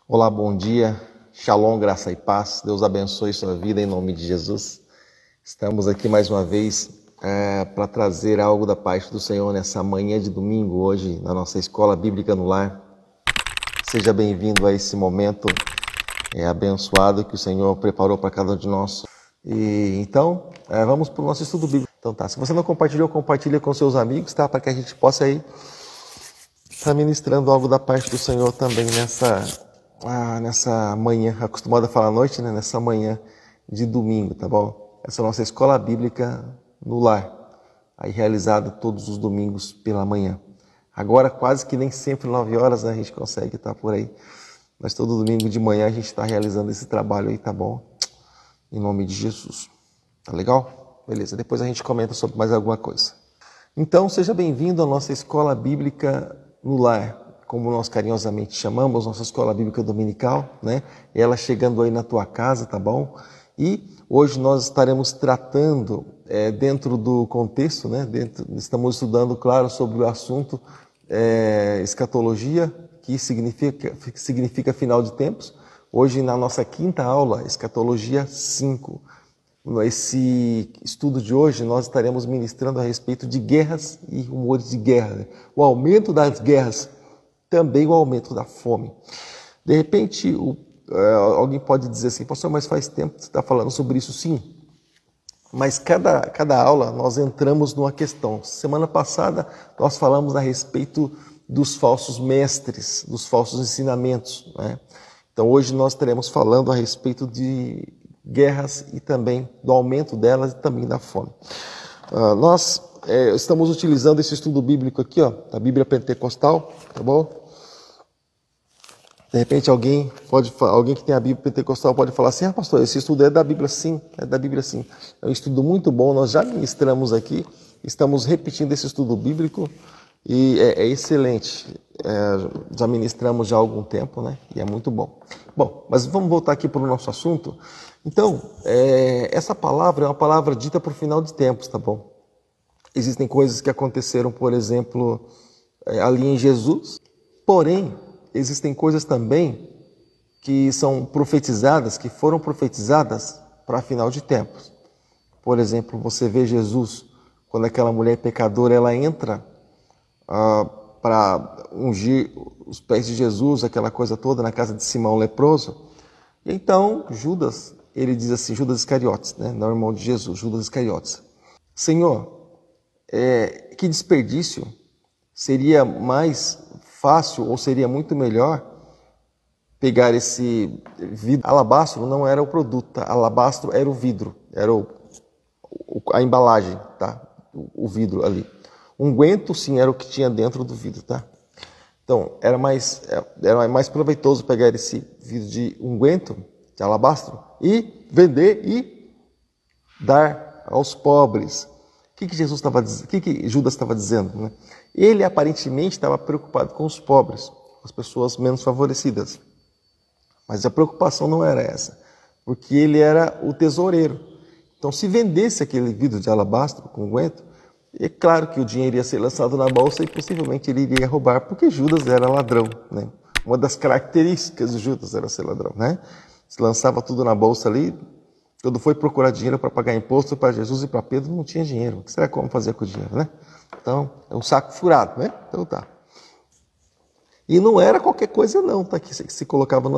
Olá, bom dia, shalom, graça e paz, Deus abençoe sua vida em nome de Jesus. Estamos aqui mais uma vez para trazer algo da parte do Senhor nessa manhã de domingo, hoje na nossa Escola Bíblica no Lar. Seja bem-vindo a esse momento abençoado que o Senhor preparou para cada um de nós. Então, vamos para o nosso estudo bíblico. Então tá, se você não compartilhou, compartilha com seus amigos, tá? Para que a gente possa aí estar ministrando algo da parte do Senhor também nessa manhã, acostumado a falar à noite, né? Nessa manhã de domingo, tá bom? Essa é a nossa escola bíblica no lar, aí realizada todos os domingos pela manhã. Agora quase que nem sempre 9 horas, né, a gente consegue estar por aí, mas todo domingo de manhã a gente está realizando esse trabalho aí, tá bom? Em nome de Jesus. Tá legal? Beleza, depois a gente comenta sobre mais alguma coisa. Então, seja bem-vindo à nossa escola bíblica no lar, como nós carinhosamente chamamos, nossa escola bíblica dominical, né? Ela chegando aí na tua casa, tá bom? E hoje nós estaremos tratando, dentro do contexto, né? Estamos estudando, claro, sobre o assunto escatologia, que significa final de tempos. Hoje, na nossa quinta aula, Escatologia 5. Nesse estudo de hoje, nós estaremos ministrando a respeito de guerras e rumores de guerra, né? O aumento das guerras, também o aumento da fome. De repente, alguém pode dizer assim, pastor, mas faz tempo que você está falando sobre isso. Sim, mas cada aula nós entramos numa questão. Semana passada nós falamos a respeito dos falsos mestres, dos falsos ensinamentos, né? Então hoje nós estaremos falando a respeito de guerras e também do aumento delas e também da fome. Nós estamos utilizando esse estudo bíblico aqui, ó, da Bíblia Pentecostal, tá bom? De repente alguém que tem a Bíblia Pentecostal pode falar assim, pastor, esse estudo é da Bíblia? Sim, é da Bíblia sim. É um estudo muito bom, nós já ministramos aqui, estamos repetindo esse estudo bíblico e é excelente. Já ministramos já há algum tempo, né? E é muito bom. Bom, mas vamos voltar aqui para o nosso assunto. Então, essa palavra é uma palavra dita para o final de tempos, tá bom? Existem coisas que aconteceram, por exemplo, ali em Jesus, porém, existem coisas também que são profetizadas, que foram profetizadas para final de tempos. Por exemplo, você vê Jesus, quando aquela mulher pecadora, ela entra para ungir os pés de Jesus, aquela coisa toda, na casa de Simão leproso. E então, Judas, ele diz assim, Judas Iscariotes, né? Não é o irmão de Jesus, Judas Iscariotes. Senhor, que desperdício, seria mais fácil ou seria muito melhor pegar esse vidro. Alabastro não era o produto, tá? Alabastro era o vidro, era a embalagem, tá? O vidro ali. Unguento, sim, era o que tinha dentro do vidro, tá? Então, era mais proveitoso pegar esse vidro de unguento, de alabastro, e vender e dar aos pobres. O que Jesus estava dizendo? O que Judas estava dizendo, né? Ele aparentemente estava preocupado com os pobres, com as pessoas menos favorecidas. Mas a preocupação não era essa, porque ele era o tesoureiro. Então, se vendesse aquele vidro de alabastro com unguento, é claro que o dinheiro ia ser lançado na bolsa e possivelmente ele iria roubar, porque Judas era ladrão, né? Uma das características de Judas era ser ladrão, né? Se lançava tudo na bolsa ali, quando foi procurar dinheiro para pagar imposto para Jesus e para Pedro, não tinha dinheiro. O que será que como fazer com o dinheiro, né? Então, é um saco furado, né? Então tá. E não era qualquer coisa não, tá? Que se colocava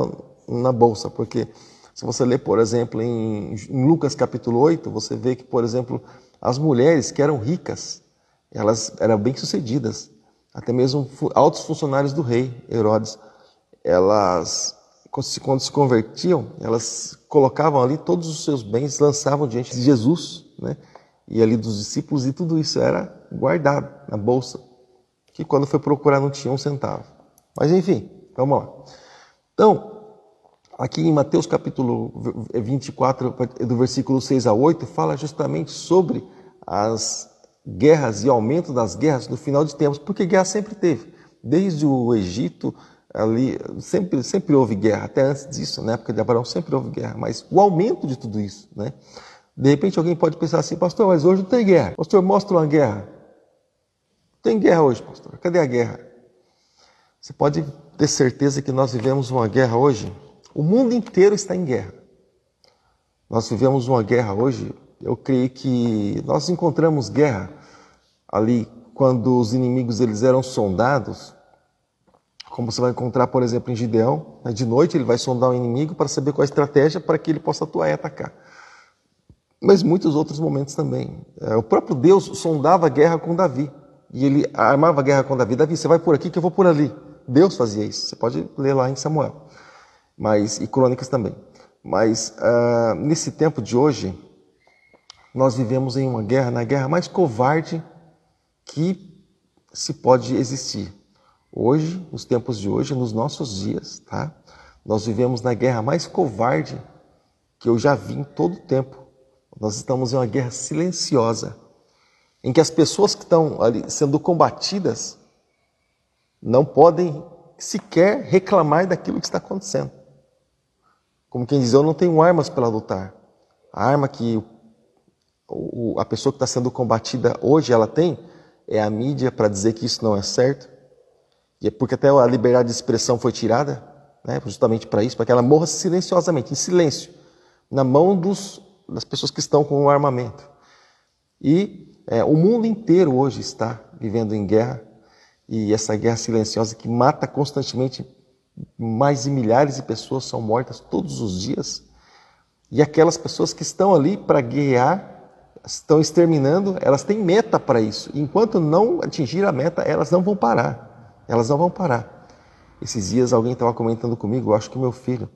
na bolsa, porque se você ler, por exemplo, em Lucas capítulo 8, você vê que, por exemplo, as mulheres que eram ricas, elas eram bem-sucedidas, até mesmo altos funcionários do rei Herodes, elas, quando se convertiam, elas colocavam ali todos os seus bens, lançavam diante de Jesus, né? E ali dos discípulos, e tudo isso era guardado na bolsa, que quando foi procurar não tinha um centavo. Mas enfim, vamos lá. Então, aqui em Mateus capítulo 24, do versículo 6 a 8, fala justamente sobre as guerras e o aumento das guerras no final de tempos, porque guerra sempre teve. Desde o Egito, ali, sempre houve guerra, até antes disso, na época de Abraão, sempre houve guerra, mas o aumento de tudo isso, né? De repente alguém pode pensar assim, pastor, mas hoje não tem guerra. Pastor, mostra uma guerra. Tem guerra hoje, pastor. Cadê a guerra? Você pode ter certeza que nós vivemos uma guerra hoje. O mundo inteiro está em guerra. Nós vivemos uma guerra hoje. Eu creio que nós encontramos guerra ali quando os inimigos eles eram sondados, como você vai encontrar, por exemplo, em Gideão. De noite ele vai sondar o inimigo para saber qual a estratégia para que ele possa atuar e atacar. Mas muitos outros momentos também. O próprio Deus sondava a guerra com Davi. E ele armava a guerra com Davi. Davi, você vai por aqui que eu vou por ali. Deus fazia isso. Você pode ler lá em Samuel. E Crônicas também. Mas nesse tempo de hoje, nós vivemos em uma guerra, na guerra mais covarde que se pode existir. Hoje, nos tempos de hoje, nos nossos dias, tá? Nós vivemos na guerra mais covarde que eu já vi em todo o tempo. Nós estamos em uma guerra silenciosa, em que as pessoas que estão ali sendo combatidas não podem sequer reclamar daquilo que está acontecendo. Como quem diz, eu não tenho armas para lutar. A arma que a pessoa que está sendo combatida hoje ela tem é a mídia para dizer que isso não é certo. E é porque até a liberdade de expressão foi tirada, né, justamente para isso, para que ela morra silenciosamente, em silêncio, na mão das pessoas que estão com o armamento. E o mundo inteiro hoje está vivendo em guerra, e essa guerra silenciosa que mata constantemente, mais de milhares de pessoas são mortas todos os dias, e aquelas pessoas que estão ali para guerrear, estão exterminando, elas têm meta para isso. Enquanto não atingir a meta, elas não vão parar. Elas não vão parar. Esses dias alguém estava comentando comigo, eu acho que o meu filho,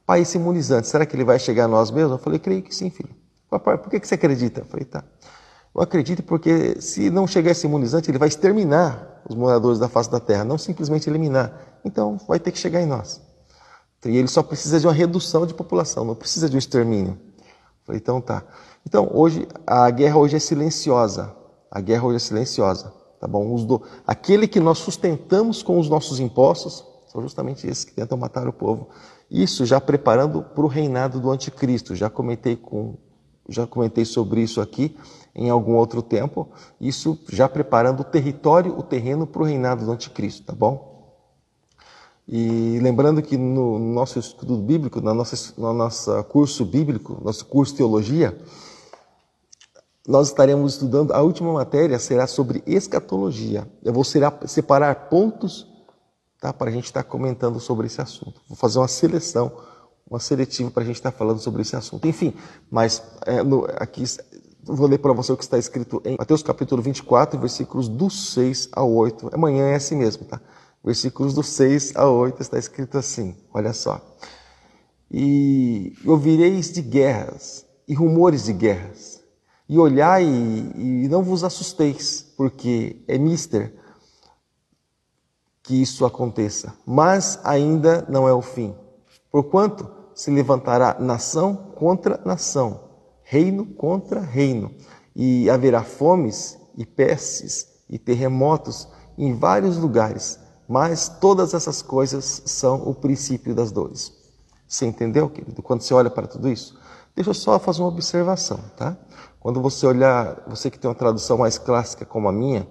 pai, esse imunizante, será que ele vai chegar a nós mesmos? Eu falei, creio que sim, filho. Papai, por que você acredita? Eu falei, tá. Eu acredito porque se não chegar esse imunizante, ele vai exterminar os moradores da face da terra, não simplesmente eliminar. Então, vai ter que chegar em nós. E ele só precisa de uma redução de população, não precisa de um extermínio. Eu falei, então tá. Então, hoje, a guerra hoje é silenciosa. A guerra hoje é silenciosa. Tá bom? Aquele que nós sustentamos com os nossos impostos são justamente esses que tentam matar o povo. Isso já preparando para o reinado do anticristo. Já comentei sobre isso aqui em algum outro tempo. Isso já preparando o território, o terreno para o reinado do anticristo, tá bom? E lembrando que no nosso estudo bíblico, no nosso curso bíblico, nosso curso de teologia, nós estaremos estudando, a última matéria será sobre escatologia. Eu vou separar pontos, tá, para a gente estar comentando sobre esse assunto. Vou fazer uma seleção, uma seletiva para a gente estar falando sobre esse assunto. Enfim, mas aqui vou ler para você o que está escrito em Mateus capítulo 24, versículos do 6 ao 8. Amanhã é assim mesmo, tá? Versículos do 6 ao 8 está escrito assim, olha só. E ouvireis de guerras e rumores de guerras. E olhai e não vos assusteis, porque é mister que isso aconteça. Mas ainda não é o fim. Porquanto se levantará nação contra nação, reino contra reino, e haverá fomes e pestes e terremotos em vários lugares. Mas todas essas coisas são o princípio das dores. Você entendeu, querido? Quando você olha para tudo isso? Deixa eu só fazer uma observação, tá? Quando você olhar, você que tem uma tradução mais clássica como a minha,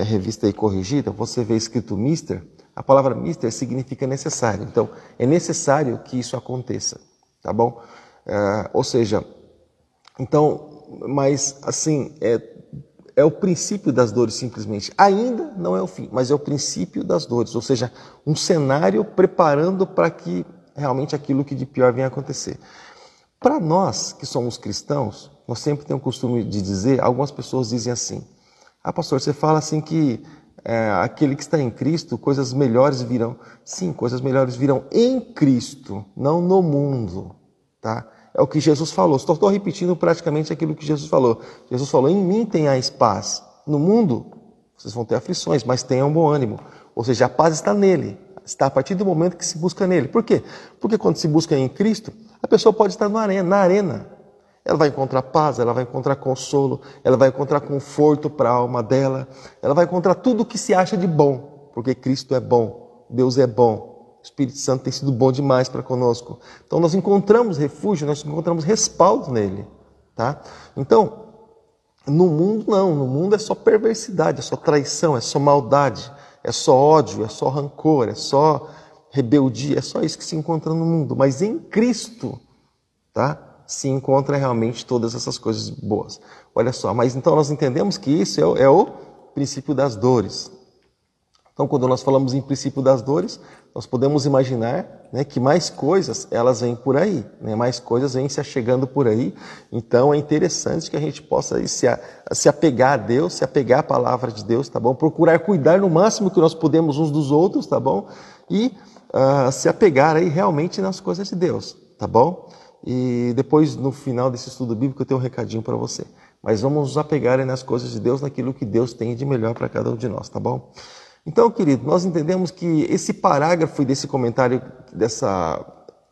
revista e corrigida, você vê escrito mister, a palavra mister significa necessário. Então, é necessário que isso aconteça, tá bom? Ou seja, então, mas assim, é o princípio das dores simplesmente. Ainda não é o fim, mas é o princípio das dores. Ou seja, um cenário preparando para que realmente aquilo que de pior venha acontecer. Para nós que somos cristãos, nós sempre temos o costume de dizer, algumas pessoas dizem assim, pastor, você fala assim que aquele que está em Cristo, coisas melhores virão. Sim, coisas melhores virão em Cristo, não no mundo, tá? É o que Jesus falou. Estou repetindo praticamente aquilo que Jesus falou. Jesus falou, em mim tenhais paz. No mundo, vocês vão ter aflições, mas tenham bom ânimo. Ou seja, a paz está nele. Está a partir do momento que se busca nele. Por quê? Porque quando se busca em Cristo, a pessoa pode estar na arena. Ela vai encontrar paz, ela vai encontrar consolo, ela vai encontrar conforto para a alma dela. Ela vai encontrar tudo o que se acha de bom. Porque Cristo é bom, Deus é bom. O Espírito Santo tem sido bom demais para conosco. Então nós encontramos refúgio, nós encontramos respaldo nele. Tá? Então, no mundo não. No mundo é só perversidade, é só traição, é só maldade. é só ódio, é só rancor, é só rebeldia, é só isso que se encontra no mundo. Mas em Cristo, tá? Se encontra realmente todas essas coisas boas. Olha só, mas então nós entendemos que isso é o princípio das dores. Então, quando nós falamos em princípio das dores, nós podemos imaginar, né, que mais coisas elas vêm por aí, né, mais coisas vêm se achegando por aí. Então, é interessante que a gente possa aí se apegar a Deus, se apegar à palavra de Deus, tá bom? Procurar cuidar no máximo que nós podemos uns dos outros, tá bom? E se apegar aí realmente nas coisas de Deus, tá bom? E depois, no final desse estudo bíblico, eu tenho um recadinho para você. Mas vamos nos apegar aí nas coisas de Deus, naquilo que Deus tem de melhor para cada um de nós, tá bom? Então, querido, nós entendemos que esse parágrafo desse comentário, dessa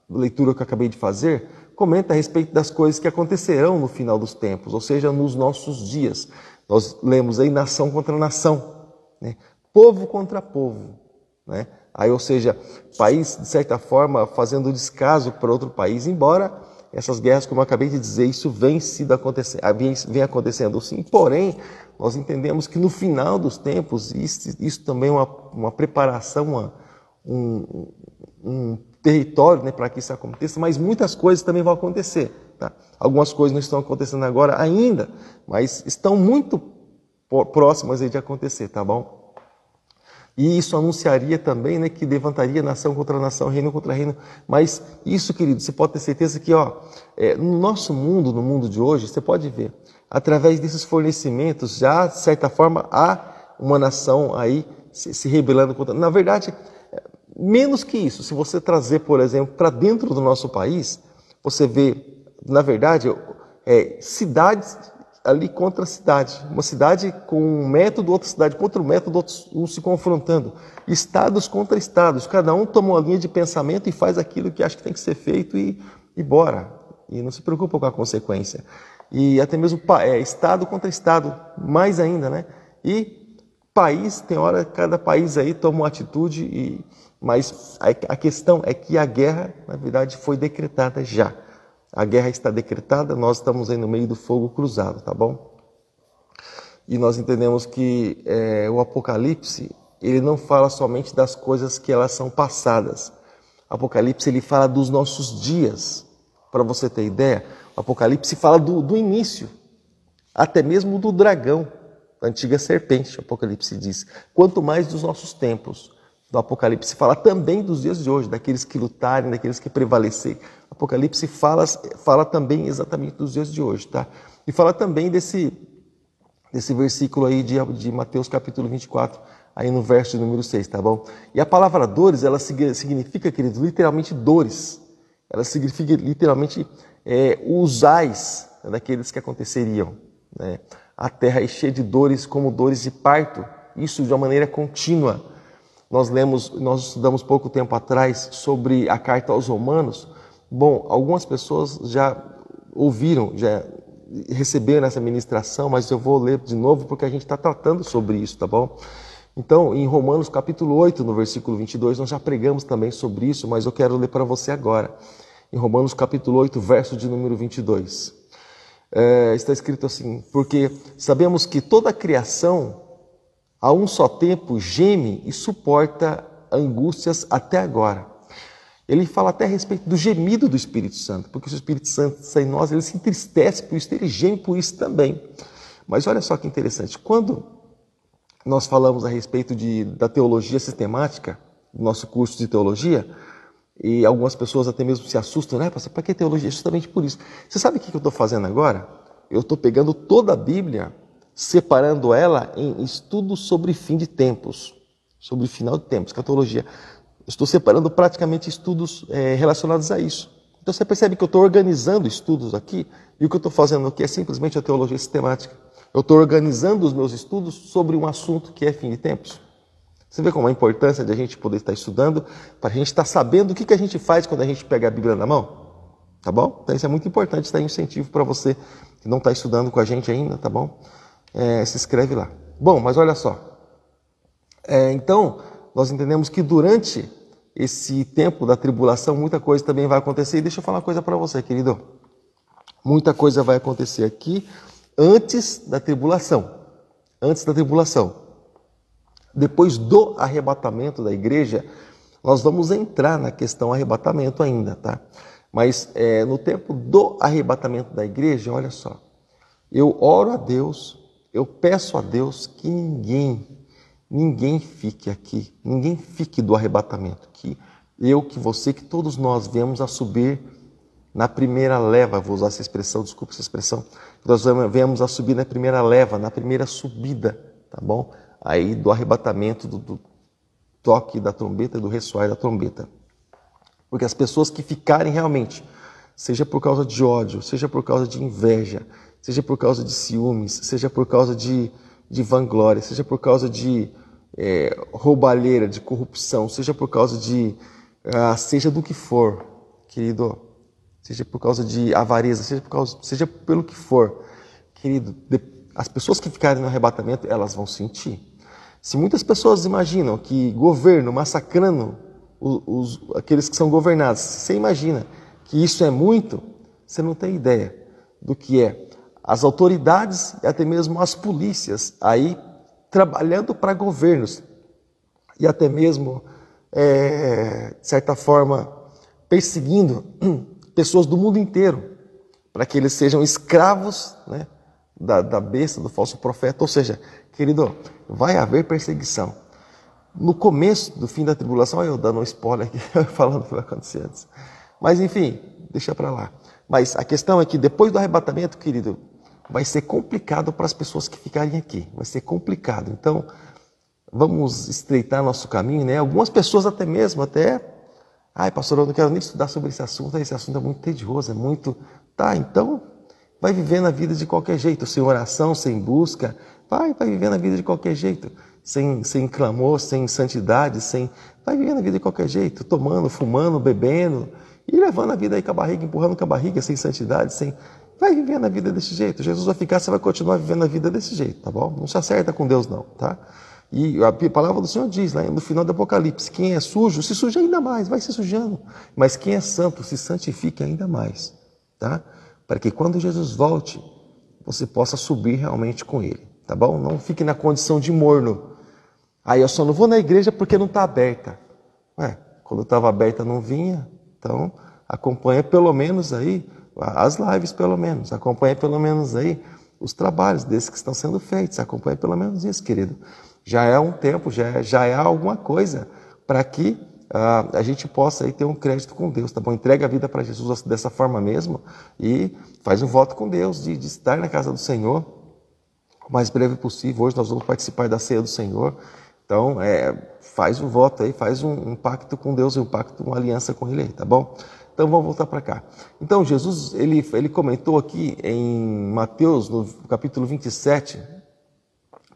leitura que eu acabei de fazer, comenta a respeito das coisas que acontecerão no final dos tempos, ou seja, nos nossos dias. Nós lemos aí nação contra nação, né? Povo contra povo, né? Aí, ou seja, país, de certa forma, fazendo descaso para outro país, embora essas guerras, como eu acabei de dizer, isso vem acontecendo sim, porém, nós entendemos que no final dos tempos, isso também é uma preparação, um território, né, para que isso aconteça, mas muitas coisas também vão acontecer. Tá? Algumas coisas não estão acontecendo agora ainda, mas estão muito próximas de acontecer, tá bom? E isso anunciaria também, né, que levantaria nação contra nação, reino contra reino. Mas isso, querido, você pode ter certeza que no nosso mundo, no mundo de hoje, você pode ver, através desses fornecimentos, já, de certa forma, há uma nação aí se rebelando contra... Na verdade, menos que isso, se você trazer, por exemplo, para dentro do nosso país, você vê, na verdade, cidades ali contra a cidade. Uma cidade com um método, outra cidade contra o método, outros se confrontando. Estados contra estados. Cada um toma uma linha de pensamento e faz aquilo que acha que tem que ser feito e bora. E não se preocupa com a consequência. E até mesmo estado contra estado, mais ainda, né? E país, tem hora cada país aí toma uma atitude, mas a questão é que a guerra, na verdade, foi decretada já. A guerra está decretada, nós estamos aí no meio do fogo cruzado, tá bom? E nós entendemos que o Apocalipse, ele não fala somente das coisas que elas são passadas. O Apocalipse, ele fala dos nossos dias. Para você ter ideia, o Apocalipse fala do início, até mesmo do dragão, da antiga serpente, o Apocalipse diz. Quanto mais dos nossos tempos. Do Apocalipse fala também dos dias de hoje, daqueles que lutarem, daqueles que prevalecerem. O Apocalipse fala também exatamente dos dias de hoje, tá? E fala também desse versículo aí de Mateus capítulo 24, aí no verso número 6, tá bom? E a palavra dores, ela significa, querido, literalmente dores. Ela significa literalmente os ais, né, daqueles que aconteceriam, né? A terra é cheia de dores, como dores de parto, isso de uma maneira contínua. Nós estudamos pouco tempo atrás sobre a carta aos Romanos. Bom, algumas pessoas já ouviram, já receberam essa ministração, mas eu vou ler de novo porque a gente está tratando sobre isso, tá bom? Então, em Romanos capítulo 8, no versículo 22, nós já pregamos também sobre isso, mas eu quero ler para você agora. Em Romanos capítulo 8, verso de número 22. Está escrito assim: porque sabemos que toda a criação, a um só tempo, geme e suporta angústias até agora. Ele fala até a respeito do gemido do Espírito Santo, porque se o Espírito Santo está em nós, ele se entristece por isso, ele geme por isso também. Mas olha só que interessante, quando nós falamos a respeito da teologia sistemática, do nosso curso de teologia, e algumas pessoas até mesmo se assustam, né? Pastor, para que teologia? Justamente por isso. Você sabe o que eu estou fazendo agora? Eu estou pegando toda a Bíblia, separando ela em estudos sobre fim de tempos, sobre final de tempos, escatologia. Estou separando praticamente estudos relacionados a isso. Então você percebe que eu estou organizando estudos aqui, e o que eu estou fazendo aqui é simplesmente a teologia sistemática. Eu estou organizando os meus estudos sobre um assunto que é fim de tempos. Você vê como a importância de a gente poder estar estudando, para a gente estar sabendo o que a gente faz quando a gente pega a Bíblia na mão? Tá bom? Então isso é muito importante, está aí um incentivo para você que não está estudando com a gente ainda, tá bom? Se inscreve lá. Bom, mas olha só. Então, nós entendemos que durante esse tempo da tribulação, muita coisa também vai acontecer. E deixa eu falar uma coisa para você, querido. Muita coisa vai acontecer aqui antes da tribulação. Antes da tribulação. Depois do arrebatamento da igreja, nós vamos entrar na questão arrebatamento ainda, tá? Mas no tempo do arrebatamento da igreja, olha só, eu oro a Deus, eu peço a Deus que ninguém fique aqui, ninguém fique do arrebatamento, que você, que todos nós viemos a subir na primeira leva, vou usar essa expressão, desculpa essa expressão, que nós viemos a subir na primeira leva, na primeira subida, tá bom? Aí do arrebatamento, do toque da trombeta e do ressoar da trombeta. Porque as pessoas que ficarem realmente, seja por causa de ódio, seja por causa de inveja, seja por causa de ciúmes, seja por causa de vanglória, seja por causa de roubalheira, de corrupção, seja por causa de, seja do que for, querido, seja por causa de avareza, seja pelo que for, querido, as pessoas que ficarem no arrebatamento, elas vão sentir. Se muitas pessoas imaginam que governo massacrando aqueles que são governados, você imagina que isso é muito, você não tem ideia do que é. As autoridades e até mesmo as polícias aí trabalhando para governos e até mesmo, de certa forma, perseguindo pessoas do mundo inteiro para que eles sejam escravos, né, da besta, do falso profeta. Ou seja, querido, vai haver perseguição. No começo do fim da tribulação, eu dando um spoiler aqui, falando o que vai acontecer antes. Mas enfim, deixa para lá. Mas a questão é que depois do arrebatamento, querido, vai ser complicado para as pessoas que ficarem aqui. Vai ser complicado. Então, vamos estreitar nosso caminho, né? Algumas pessoas até mesmo, ai, pastor, eu não quero nem estudar sobre esse assunto é muito tedioso, é muito... Tá, então, vai vivendo a vida de qualquer jeito, sem oração, sem busca, vai vivendo a vida de qualquer jeito, sem clamor, sem santidade, vai vivendo a vida de qualquer jeito, tomando, fumando, bebendo, e levando a vida aí com a barriga, empurrando com a barriga, sem santidade, vai vivendo a vida desse jeito. Jesus vai ficar, você vai continuar vivendo a vida desse jeito, tá bom? Não se acerta com Deus não, tá? E a palavra do Senhor diz, lá no final do Apocalipse, quem é sujo, se suja ainda mais, vai se sujando. Mas quem é santo, se santifique ainda mais, tá? Para que quando Jesus volte, você possa subir realmente com Ele, tá bom? Não fique na condição de morno. Aí eu só não vou na igreja porque não está aberta. Quando estava aberta não vinha, então acompanha pelo menos aí as lives, pelo menos. Acompanha pelo menos aí os trabalhos desses que estão sendo feitos. Acompanha pelo menos isso, querido. Já é um tempo, já é alguma coisa para que a gente possa aí ter um crédito com Deus, tá bom? Entrega a vida para Jesus dessa forma mesmo e faz um voto com Deus de estar na casa do Senhor o mais breve possível. Hoje nós vamos participar da ceia do Senhor. Então, faz um voto aí, faz um pacto com Deus, um pacto, uma aliança com Ele aí, tá bom? Então, vamos voltar para cá. Então, Jesus, ele comentou aqui em Mateus, no capítulo 27,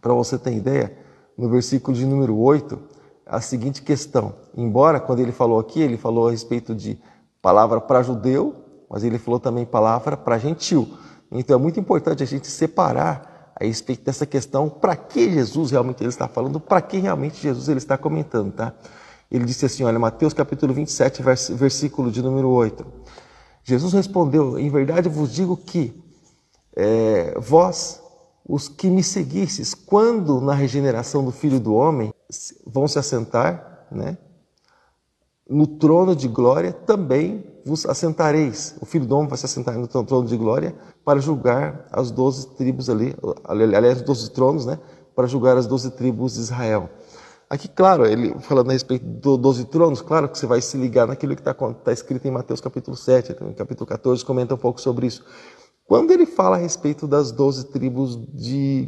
para você ter ideia, no versículo de número 8, a seguinte questão. Embora, quando ele falou aqui, ele falou a respeito de palavra para judeu, mas ele falou também palavra para gentil. Então, é muito importante a gente separar a respeito dessa questão, para que Jesus realmente ele está falando, para que realmente Jesus ele está comentando, tá? Ele disse assim, olha, Mateus capítulo 27, versículo de número 8. Jesus respondeu, em verdade vos digo que vós, os que me seguistes, quando na regeneração do Filho do Homem, vão se assentar, né, no trono de glória, também vos assentareis. O Filho do Homem vai se assentar no trono de glória para julgar as 12 tribos ali, aliás, os 12 tronos, né, para julgar as 12 tribos de Israel. Aqui, claro, ele falando a respeito dos 12 tronos, claro que você vai se ligar naquilo que está escrito em Mateus capítulo 7, no capítulo 14, comenta um pouco sobre isso. Quando ele fala a respeito das 12 tribos de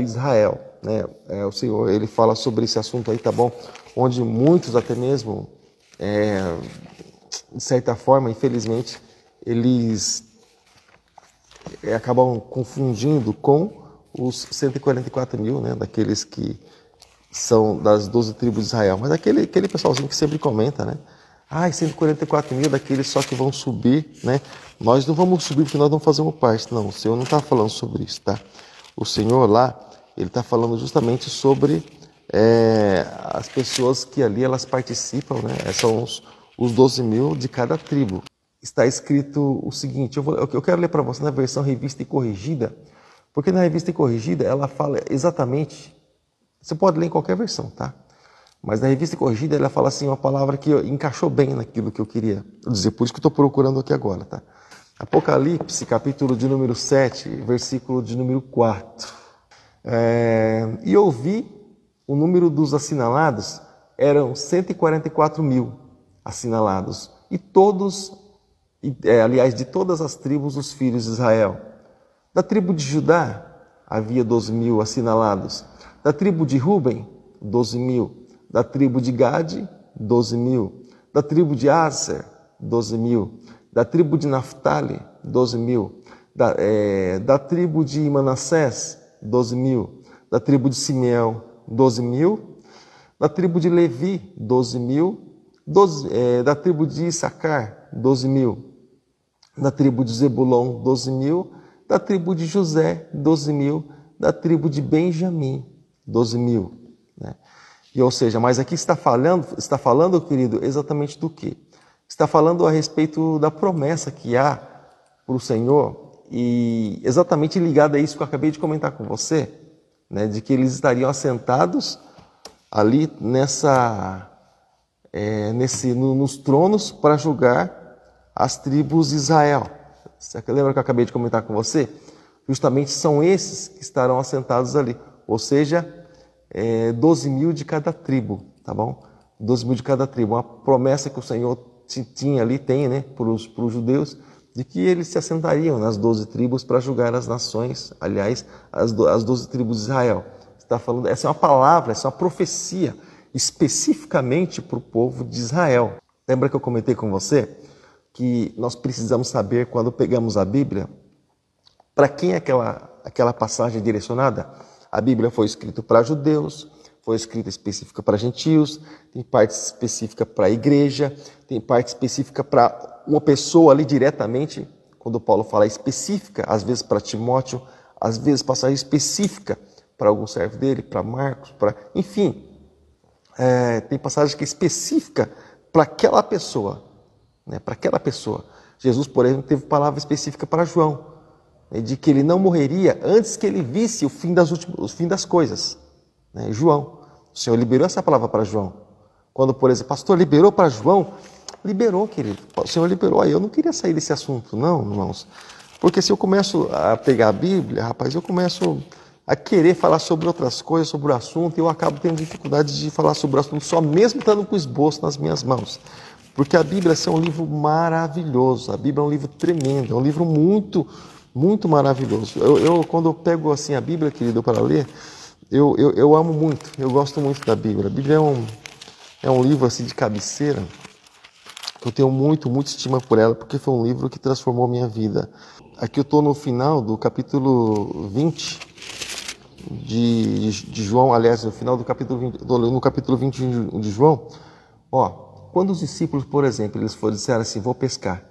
Israel, né, o Senhor, ele fala sobre esse assunto aí, tá bom? Onde muitos até mesmo, de certa forma, infelizmente, eles acabam confundindo com os 144 mil, né, daqueles que são das 12 tribos de Israel. Mas aquele pessoalzinho que sempre comenta, né? 144 mil daqueles só que vão subir, né? Nós não vamos subir porque nós não fazemos parte. Não, o Senhor não está falando sobre isso, tá? O Senhor lá, ele está falando justamente sobre as pessoas que ali elas participam, né? São os 12 mil de cada tribo. Está escrito o seguinte, eu quero ler para você na versão revista e corrigida, porque na revista e corrigida ela fala exatamente Você pode ler em qualquer versão, tá? Mas na Revista Corrigida ela fala assim uma palavra que encaixou bem naquilo que eu queria dizer, por isso que eu estou procurando aqui agora, tá? Apocalipse, capítulo de número 7, versículo de número 4. E eu vi o número dos assinalados, eram 144 mil assinalados. E todos, aliás, de todas as tribos dos filhos de Israel. Da tribo de Judá, havia 12 mil assinalados. Da tribo de Ruben, 12 mil. Da tribo de Gade, 12 mil. Da tribo de Aser, 12 mil. Da tribo de Naftali, 12 mil. Da tribo de Manassés, 12 mil. Da tribo de Simeão, 12 mil. Da tribo de Levi, 12 mil. Da tribo de Issacar, 12 mil. Da tribo de Zebulon, 12 mil. Da tribo de José, 12 mil. Da tribo de Benjamim, 12 mil. Né? E, ou seja, mas aqui está falando, querido, exatamente do quê? Está falando a respeito da promessa que há para o Senhor e exatamente ligado a isso que eu acabei de comentar com você, né, de que eles estariam assentados ali nos tronos para julgar as tribos de Israel. Você lembra que eu acabei de comentar com você? Justamente são esses que estarão assentados ali, ou seja, 12 mil de cada tribo, tá bom? 12 mil de cada tribo, uma promessa que o Senhor tem, né, para os judeus, de que eles se assentariam nas 12 tribos para julgar as nações, aliás, as 12 tribos de Israel. Está falando, essa é uma palavra, essa é uma profecia especificamente para o povo de Israel. Lembra que eu comentei com você que nós precisamos saber, quando pegamos a Bíblia, para quem aquela passagem é direcionada? A Bíblia foi escrita para judeus, foi escrita específica para gentios, tem parte específica para a igreja, tem parte específica para uma pessoa ali diretamente, quando Paulo fala específica, às vezes para Timóteo, às vezes passagem específica para algum servo dele, para Marcos, enfim, tem passagem que é específica para aquela pessoa, né, para aquela pessoa. Jesus, por exemplo, teve palavra específica para João, de que ele não morreria antes que ele visse o fim das coisas. Né? João, o Senhor liberou essa palavra para João. Quando, por exemplo, pastor, liberou para João? Liberou, querido. O Senhor liberou. Aí eu não queria sair desse assunto, não, irmãos. Porque se eu começo a pegar a Bíblia, rapaz, eu começo a querer falar sobre outras coisas, sobre o assunto, e eu acabo tendo dificuldade de falar sobre o assunto só mesmo estando com o esboço nas minhas mãos. Porque a Bíblia é um livro maravilhoso, a Bíblia é um livro tremendo, é um livro muito, muito maravilhoso. Quando eu pego assim a Bíblia, querido, para ler, eu amo muito, eu gosto muito da Bíblia. A Bíblia é um livro assim de cabeceira, que eu tenho muito, muita estima por ela, porque foi um livro que transformou minha vida. Aqui eu estou no final do capítulo 20 de João, aliás, no final do capítulo 20, no capítulo 20 de João. Quando os discípulos, por exemplo, disseram assim, vou pescar,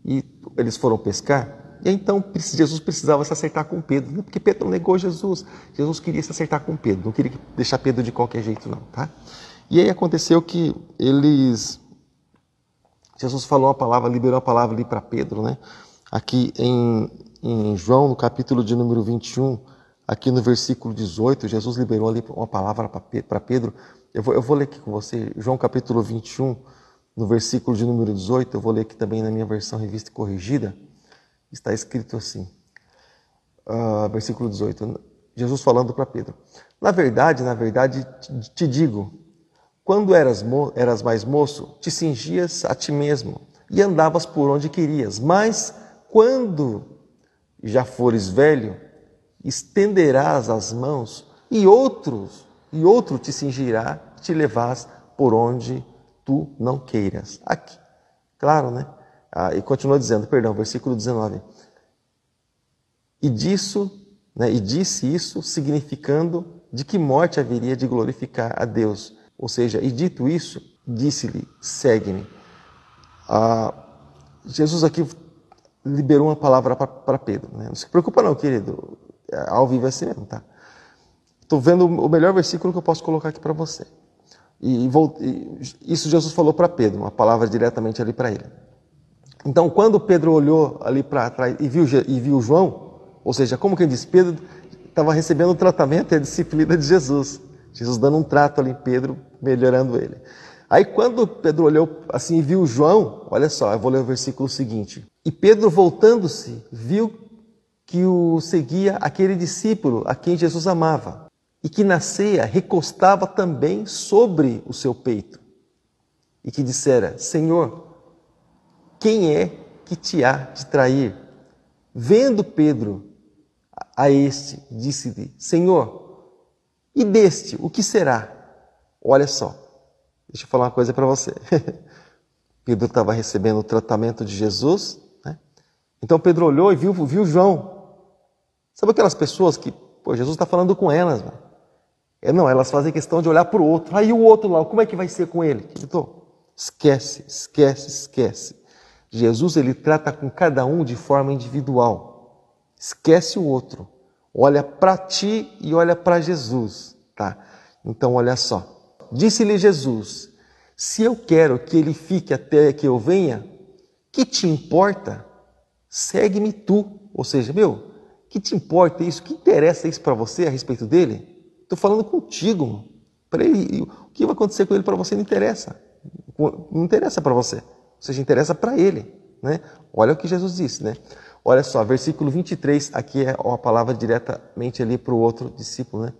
e eles foram pescar, e então Jesus precisava se acertar com Pedro, né? Porque Pedro negou Jesus. Jesus queria se acertar com Pedro, não queria deixar Pedro de qualquer jeito não, tá? E aí aconteceu que Jesus falou uma palavra, liberou a palavra ali para Pedro, né? Aqui em João, no capítulo de número 21, aqui no versículo 18, Jesus liberou ali uma palavra para Pedro. Eu vou ler aqui com você, João capítulo 21, no versículo de número 18, eu vou ler aqui também na minha versão revista e corrigida. Está escrito assim, versículo 18, Jesus falando para Pedro. Na verdade, te digo, quando eras mais moço, te cingias a ti mesmo e andavas por onde querias. Mas quando já fores velho, estenderás as mãos e outro te cingirá, te levarás por onde tu não queiras. Aqui, claro, né? E continua dizendo, versículo 19. E disse isso, significando de que morte haveria de glorificar a Deus. Ou seja, e dito isso, disse-lhe, segue-me. Jesus aqui liberou uma palavra para Pedro. Né? Não se preocupa não, querido. Ao vivo é assim mesmo, tá? Estou vendo o melhor versículo que eu posso colocar aqui para você. Isso Jesus falou para Pedro, uma palavra diretamente ali para ele. Então, quando Pedro olhou ali para trás e viu João, ou seja, como quem diz, Pedro estava recebendo o tratamento e a disciplina de Jesus. Jesus dando um trato ali em Pedro, melhorando ele. Aí quando Pedro olhou assim e viu João, olha só, eu vou ler o versículo seguinte. E Pedro, voltando-se, viu que o seguia aquele discípulo a quem Jesus amava, e que na ceia recostava também sobre o seu peito, e que dissera: Senhor, quem é que te há de trair? Vendo Pedro a este, disse-lhe: Senhor, e deste, o que será? Olha só, deixa eu falar uma coisa para você. Pedro estava recebendo o tratamento de Jesus, né? Então Pedro olhou e viu João. Sabe aquelas pessoas que, Jesus está falando com elas, mano. Não, elas fazem questão de olhar para o outro. Aí o outro lá, como é que vai ser com ele? Querido, esquece. Jesus, ele trata com cada um de forma individual. Esquece o outro. Olha para ti e olha para Jesus, tá? Então, olha só. Disse-lhe Jesus: se eu quero que ele fique até que eu venha, que te importa? Segue-me tu. Ou seja, que te importa isso? Que interessa isso para você a respeito dele? Estou falando contigo. Para ele, o que vai acontecer com ele para você não interessa. Não interessa para você. Ou seja, interessa para ele, né? Olha o que Jesus disse, né? Olha só, versículo 23, aqui é a palavra diretamente ali para o outro discípulo, né?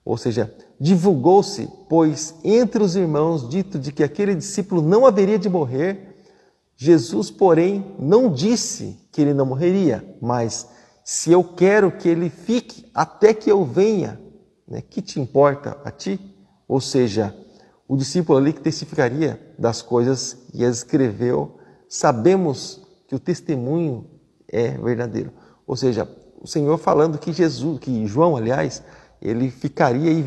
Ou seja, divulgou-se, pois, entre os irmãos, dito de que aquele discípulo não haveria de morrer. Jesus, porém, não disse que ele não morreria, mas se eu quero que ele fique até que eu venha, né? Que te importa a ti? Ou seja, o discípulo ali que testificaria das coisas e as escreveu, sabemos que o testemunho é verdadeiro. Ou seja, o Senhor falando que João, aliás, ele ficaria e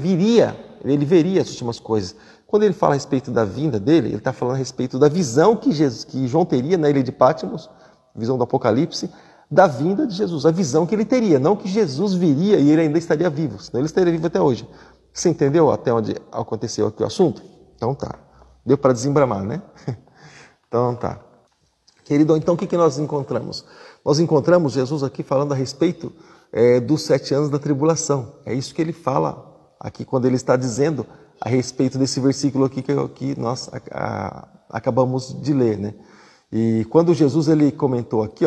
ele veria as últimas coisas. Quando ele fala a respeito da vinda dele, ele está falando a respeito da visão que João teria na ilha de Patmos, visão do Apocalipse, da vinda de Jesus, a visão que ele teria, não que Jesus viria e ele ainda estaria vivo, senão ele estaria vivo até hoje. Você entendeu até onde aconteceu aqui o assunto? Então tá. Deu para desembramar, né? Então tá. Querido, então o que nós encontramos? Nós encontramos Jesus aqui falando a respeito dos 7 anos da tribulação. É isso que ele fala aqui quando ele está dizendo a respeito desse versículo aqui que nós acabamos de ler, né? E quando Jesus ele comentou aqui,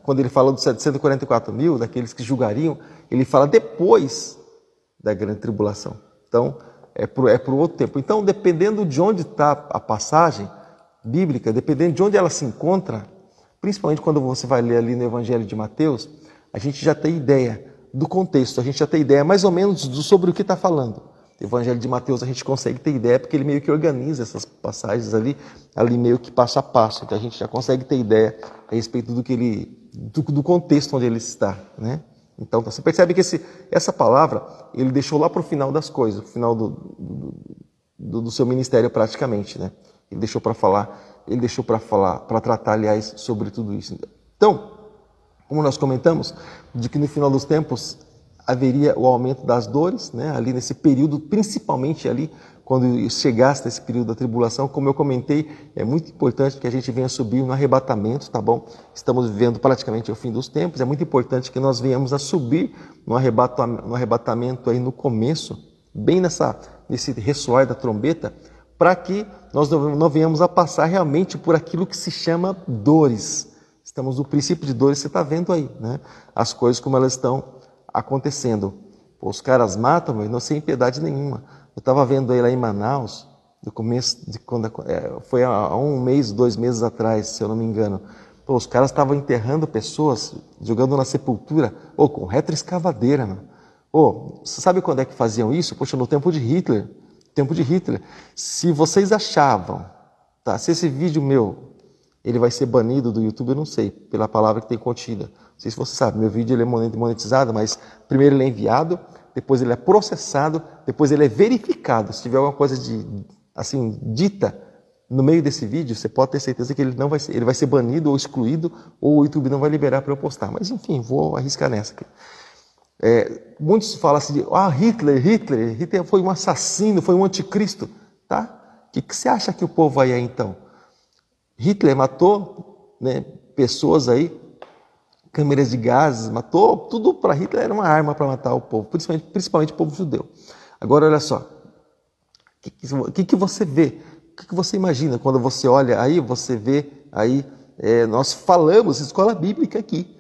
quando ele fala dos 744 mil, daqueles que julgariam, ele fala depois da grande tribulação. Então, é para o outro tempo. Então, dependendo de onde está a passagem bíblica, dependendo de onde ela se encontra, principalmente quando você vai ler ali no Evangelho de Mateus, a gente já tem ideia do contexto, a gente já tem ideia mais ou menos sobre o que está falando. O Evangelho de Mateus a gente consegue ter ideia porque ele meio que organiza essas passagens ali meio que passo a passo. Então a gente já consegue ter ideia a respeito do contexto onde ele está, né? Então você percebe que essa palavra ele deixou lá para o final das coisas, o final do seu ministério praticamente, né? Ele deixou para falar, para tratar, aliás, sobre tudo isso. Então, como nós comentamos, de que no final dos tempos haveria o aumento das dores, né? Ali nesse período, principalmente ali, quando chegasse nesse período da tribulação, como eu comentei, é muito importante que a gente venha subir no arrebatamento, tá bom? Estamos vivendo praticamente o fim dos tempos, é muito importante que nós venhamos a subir no arrebatamento aí no começo, bem nesse ressoar da trombeta, para que nós não venhamos a passar realmente por aquilo que se chama dores. Estamos no princípio de dores, você está vendo aí, né? As coisas como elas estão acontecendo. Os caras matam, mas não sem piedade nenhuma. Eu estava vendo aí lá em Manaus, no começo de quando foi há 1 mês, 2 meses atrás, se eu não me engano. Os caras estavam enterrando pessoas, jogando na sepultura, com retroescavadeira, mano. Você sabe quando é que faziam isso? Poxa, no tempo de Hitler. Se vocês achavam, tá? Se esse vídeo meu ele vai ser banido do YouTube, eu não sei, pela palavra que tem contida. Não sei se você sabe, meu vídeo ele é monetizado, mas primeiro ele é enviado, depois ele é processado, depois ele é verificado. Se tiver alguma coisa dita no meio desse vídeo, você pode ter certeza que ele vai ser banido ou excluído, ou o YouTube não vai liberar para eu postar. Mas enfim, vou arriscar nessa aqui. Muitos falam assim, Hitler foi um assassino, foi um anticristo, tá? O que você acha que o povo vai aí então? Hitler matou, né, pessoas aí, câmeras de gases, matou, tudo para Hitler era uma arma para matar o povo, principalmente o povo judeu. Agora, olha só, o que você vê? O que você imagina quando você olha aí, você vê aí, nós falamos escola bíblica aqui,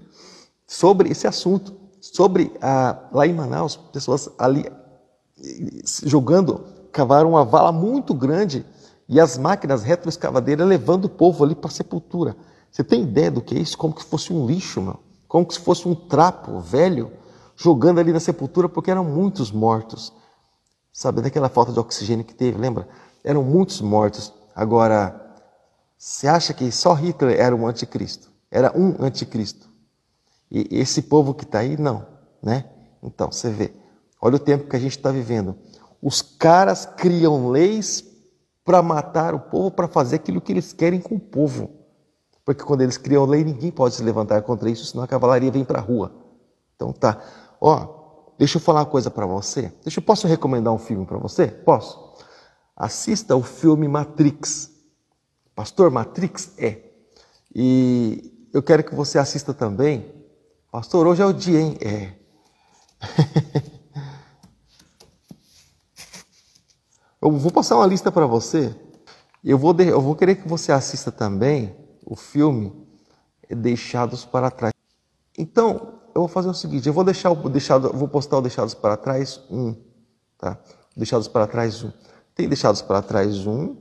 sobre esse assunto, sobre lá em Manaus, pessoas ali jogando, cavaram uma vala muito grande e as máquinas retroescavadeiras levando o povo ali para a sepultura. Você tem ideia do que é isso? Como se fosse um lixo, meu? Como se fosse um trapo velho, jogando ali na sepultura, porque eram muitos mortos. Sabe, daquela falta de oxigênio que teve, lembra? Eram muitos mortos. Agora, você acha que só Hitler era um anticristo? Era um anticristo. E esse povo que está aí, não, né? Então, você vê, olha o tempo que a gente está vivendo. Os caras criam leis para matar o povo, para fazer aquilo que eles querem com o povo. Porque quando eles criam lei, ninguém pode se levantar contra isso, senão a cavalaria vem para a rua. Então tá. Ó, deixa eu falar uma coisa para você. Posso recomendar um filme para você? Posso. Assista o filme Matrix. Pastor, Matrix? É. E eu quero que você assista também. Pastor, hoje é o dia, hein? É. Eu vou passar uma lista para você. Eu vou querer que você assista também o filme Deixados para Trás. Então, eu vou fazer o seguinte, eu vou postar o Deixados para Trás 1, tá? Deixados para Trás 1. Tem Deixados para Trás 1,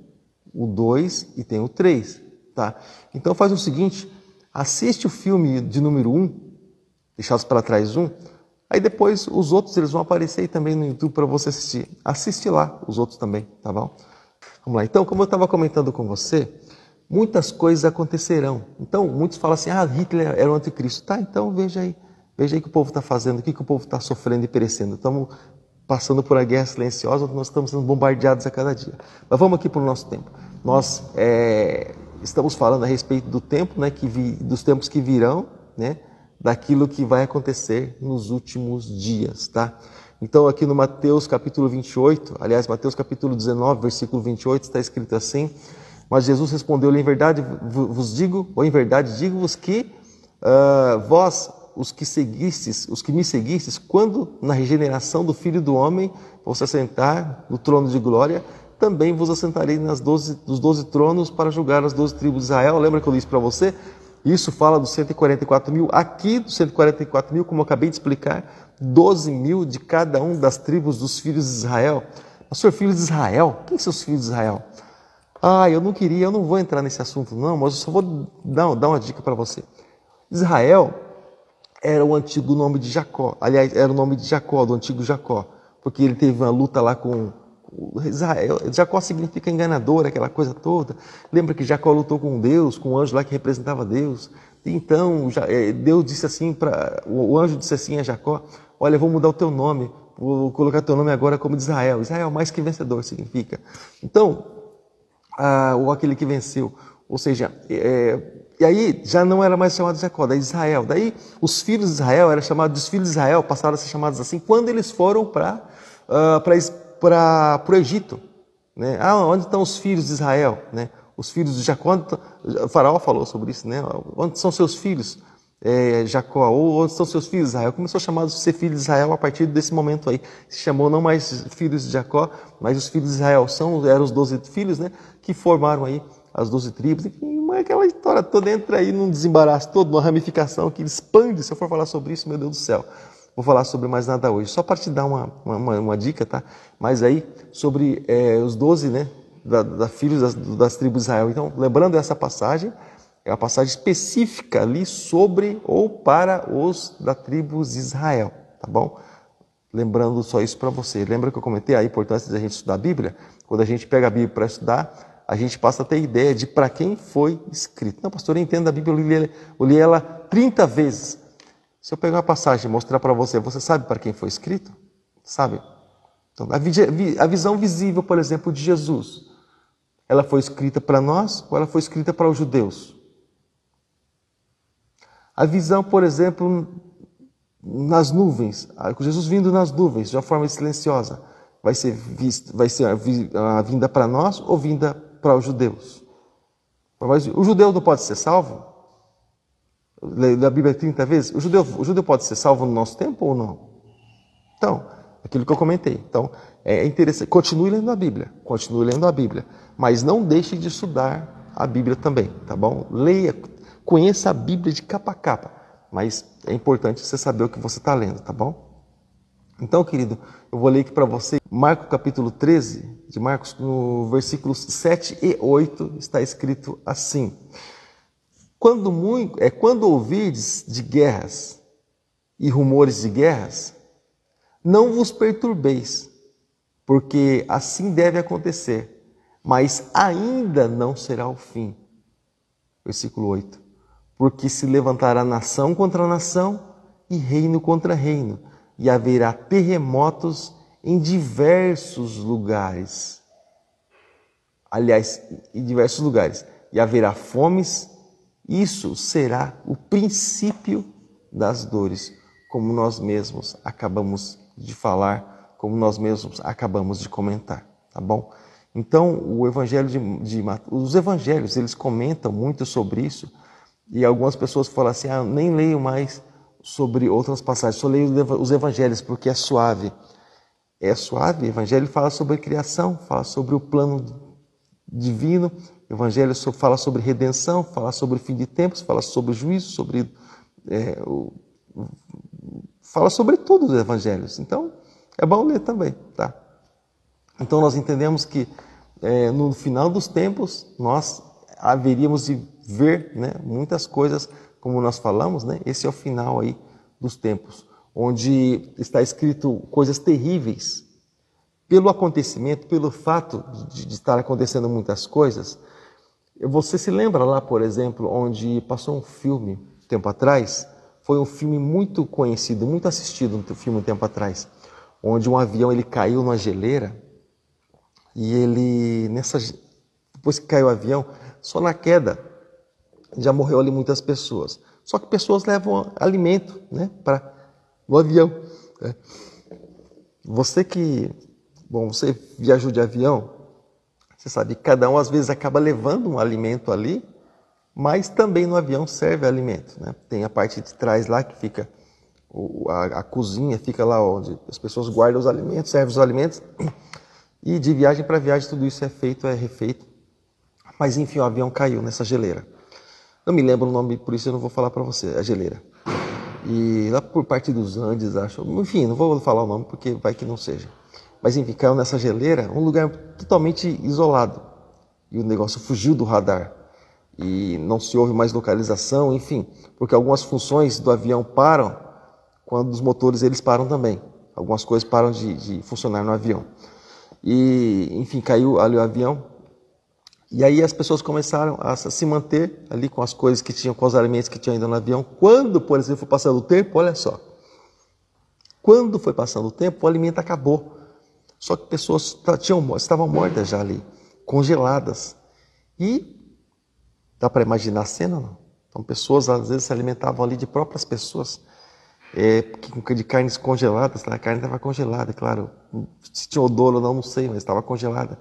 o 2 e tem o 3, tá? Então faz o seguinte, assiste o filme de número 1, Deixados para Trás 1, aí depois os outros eles vão aparecer aí também no YouTube para você assistir. Assiste lá os outros também, tá bom? Vamos lá. Então, como eu estava comentando com você, muitas coisas acontecerão. Então, muitos falam assim, Hitler era o anticristo. Tá, então veja aí o que o povo está fazendo, o que o povo está sofrendo e perecendo. Estamos passando por uma guerra silenciosa, onde nós estamos sendo bombardeados a cada dia. Mas vamos aqui para o nosso tempo. Nós estamos falando a respeito do tempo, né, dos tempos que virão, né, daquilo que vai acontecer nos últimos dias, tá? Então aqui no Mateus capítulo 28, aliás, Mateus capítulo 19, versículo 28, está escrito assim, mas Jesus respondeu-lhe, em verdade vos digo, ou em verdade digo-vos que vós, os que me seguistes, quando na regeneração do Filho do Homem vos assentar no trono de glória, também vos assentarei nos 12 tronos para julgar as 12 tribos de Israel. Lembra que eu li isso para você? Isso fala dos 144 mil. Aqui, dos 144 mil, como eu acabei de explicar, 12 mil de cada um das tribos dos filhos de Israel. Pastor, filhos de Israel? Quem são os filhos de Israel? Eu não vou entrar nesse assunto não, mas eu só vou dar uma dica para você. Israel era o antigo nome de Jacó. Aliás, era o nome de Jacó, do antigo Jacó. Porque ele teve uma luta lá com Israel. Jacó significa enganador, aquela coisa toda. Lembra que Jacó lutou com Deus, com o anjo lá que representava Deus. Então, Deus disse assim, o anjo disse assim a Jacó, olha, eu vou mudar o teu nome, vou colocar teu nome agora como de Israel. Israel, mais que vencedor, significa. Então, ou aquele que venceu. Ou seja, e aí já não era mais chamado de Jacó, daí Israel. Daí os filhos de Israel eram chamados de filhos de Israel, passaram a ser chamados assim, quando eles foram para o Egito. Né? Onde estão os filhos de Israel? Né? Os filhos de Jacó, o faraó falou sobre isso, né? Onde são seus filhos, Jacó? Ou onde estão seus filhos de Israel? Começou a chamar de ser filho de Israel a partir desse momento aí. Se chamou não mais filhos de Jacó, mas os filhos de Israel eram os 12 filhos, né? Que formaram aí as 12 tribos. Enfim, aquela história toda entra aí num desembaraço todo, numa ramificação que expande. Se eu for falar sobre isso, meu Deus do céu. Vou falar sobre mais nada hoje, só para te dar uma dica, tá? Mas aí, sobre os 12, né, filhos das tribos de Israel. Então, lembrando essa passagem, é uma passagem específica ali sobre ou para os da tribo de Israel, tá bom? Lembrando só isso para você. Lembra que eu comentei a importância da gente estudar a Bíblia? Quando a gente pega a Bíblia para estudar, a gente passa a ter ideia de para quem foi escrito. Não, pastor, eu entendo a Bíblia, eu li ela 30 vezes. Se eu pegar uma passagem e mostrar para você, você sabe para quem foi escrito? Sabe? Então, a visão visível, por exemplo, de Jesus, ela foi escrita para nós ou ela foi escrita para os judeus? A visão, por exemplo, nas nuvens, Jesus vindo nas nuvens de uma forma silenciosa, vai ser a vinda para nós ou vinda para os judeus? Mas o judeu não pode ser salvo? Da Bíblia 30 vezes, o judeu pode ser salvo no nosso tempo ou não? Então, Aquilo que eu comentei. Então, é interessante. Continue lendo a Bíblia, mas não deixe de estudar a Bíblia também, tá bom? Leia, conheça a Bíblia de capa a capa, mas é importante você saber o que você está lendo, tá bom? Então, querido, eu vou ler aqui para você, Marcos capítulo 13, de Marcos, no versículos 7 e 8, está escrito assim: quando ouvides de guerras e rumores de guerras, não vos perturbeis, porque assim deve acontecer, mas ainda não será o fim. Versículo 8. Porque se levantará nação contra nação e reino contra reino, e haverá terremotos em diversos lugares. Aliás, em diversos lugares. E haverá fomes. Isso será o princípio das dores, como nós mesmos acabamos de falar, como nós mesmos acabamos de comentar, tá bom? Então, o evangelho os evangelhos, eles comentam muito sobre isso, e algumas pessoas falam assim: nem leio mais sobre outras passagens, só leio os evangelhos porque é suave. É suave, o evangelho fala sobre criação, fala sobre o plano divino, o evangelho fala sobre redenção, fala sobre o fim de tempos, fala sobre juízo, fala sobre tudo dos evangelhos. Então, é bom ler também, tá? Então, nós entendemos que no final dos tempos, nós haveríamos de ver, né, muitas coisas, como nós falamos, né? Esse é o final aí dos tempos, onde está escrito coisas terríveis. Pelo acontecimento, pelo fato de estar acontecendo muitas coisas. Você se lembra lá, por exemplo, onde passou um filme tempo atrás? Foi um filme muito conhecido, muito assistido, um filme um tempo atrás, onde um avião ele caiu numa geleira e depois que caiu o avião, só na queda já morreu ali muitas pessoas. Só que pessoas levam alimento, né, no avião. Né? Você viajou de avião, você sabe que cada um às vezes acaba levando um alimento ali, mas também no avião serve alimento, né? Tem a parte de trás lá que fica a cozinha, fica lá onde as pessoas guardam os alimentos, servem os alimentos, e de viagem para viagem tudo isso é refeito. Mas enfim, o avião caiu nessa geleira. Não me lembro o nome, por isso eu não vou falar para você, a geleira. E lá por parte dos Andes, acho, enfim, não vou falar o nome porque vai que não seja. Mas enfim, caiu nessa geleira, um lugar totalmente isolado. E o negócio fugiu do radar. E não se houve mais localização, enfim. Porque algumas funções do avião param quando os motores eles param também. Algumas coisas param de funcionar no avião. E, enfim, caiu ali o avião. E aí as pessoas começaram a se manter ali com as coisas que tinham, com os alimentos que tinham ainda no avião. Quando, por exemplo, foi passando o tempo, olha só. Quando foi passando o tempo, o alimento acabou. Só que pessoas estavam mortas já ali, congeladas. E dá para imaginar a cena, não? Então, pessoas às vezes se alimentavam ali de próprias pessoas, de carnes congeladas. A carne estava congelada, claro. Se tinha odor ou não sei, mas estava congelada.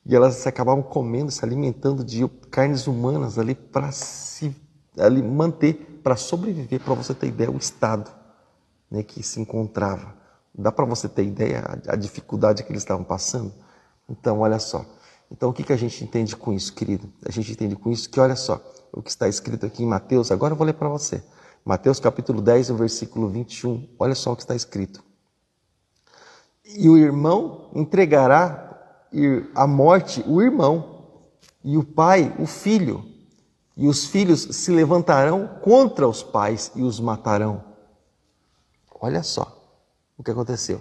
E elas se acabavam comendo, se alimentando de carnes humanas ali para se manter, para sobreviver, para você ter ideia, o estado, né, que se encontrava. Dá para você ter ideia a dificuldade que eles estavam passando? Então, olha só. Então, o que a gente entende com isso, querido? A gente entende com isso que, olha só, o que está escrito aqui em Mateus, agora eu vou ler para você. Mateus capítulo 10, o versículo 21, olha só o que está escrito. E o irmão entregará à morte o irmão, e o pai o filho, e os filhos se levantarão contra os pais e os matarão. Olha só o que aconteceu.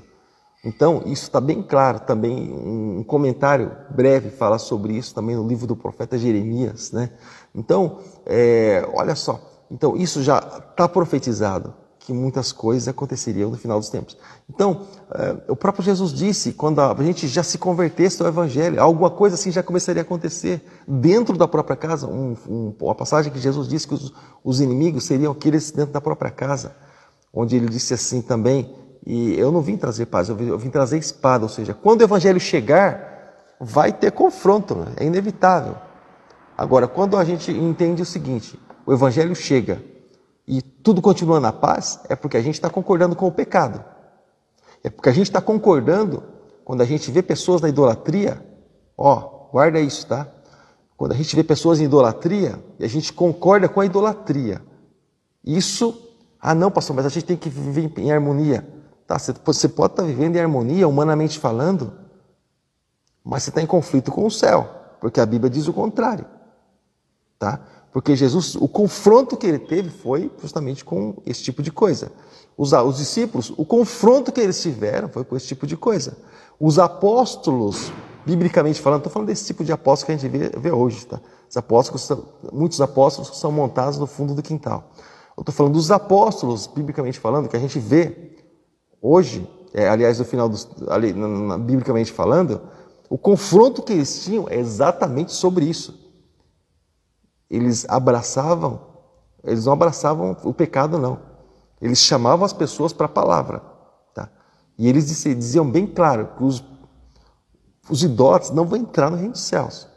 Então, isso está bem claro também, um comentário breve fala sobre isso também no livro do profeta Jeremias, né? Então, olha só, então isso já está profetizado, que muitas coisas aconteceriam no final dos tempos. Então, o próprio Jesus disse, quando a gente já se convertesse ao Evangelho, alguma coisa assim já começaria a acontecer dentro da própria casa. Uma passagem que Jesus disse que os inimigos seriam aqueles dentro da própria casa, onde ele disse assim também, e eu não vim trazer paz, eu vim trazer espada, ou seja, quando o Evangelho chegar, vai ter confronto, né? É inevitável. Agora, quando a gente entende o seguinte, o Evangelho chega e tudo continua na paz, é porque a gente está concordando com o pecado. É porque a gente está concordando quando a gente vê pessoas na idolatria. Ó, guarda isso, tá? Quando a gente vê pessoas em idolatria, e a gente concorda com a idolatria. Isso, não, pastor, mas a gente tem que viver em harmonia. Tá, você pode estar vivendo em harmonia, humanamente falando, mas você está em conflito com o céu, porque a Bíblia diz o contrário. Tá? Porque Jesus, o confronto que ele teve foi justamente com esse tipo de coisa. Os discípulos, o confronto que eles tiveram foi com esse tipo de coisa. Os apóstolos, biblicamente falando, estou falando desse tipo de apóstolo que a gente vê hoje. Tá? Os apóstolos, muitos apóstolos são montados no fundo do quintal. Eu estou falando dos apóstolos, biblicamente falando, que a gente vê hoje, aliás, no final, biblicamente falando, o confronto que eles tinham é exatamente sobre isso. Eles não abraçavam o pecado, não. Eles chamavam as pessoas para a palavra. Tá? E eles diziam bem claro que os idólatras não vão entrar no reino dos céus.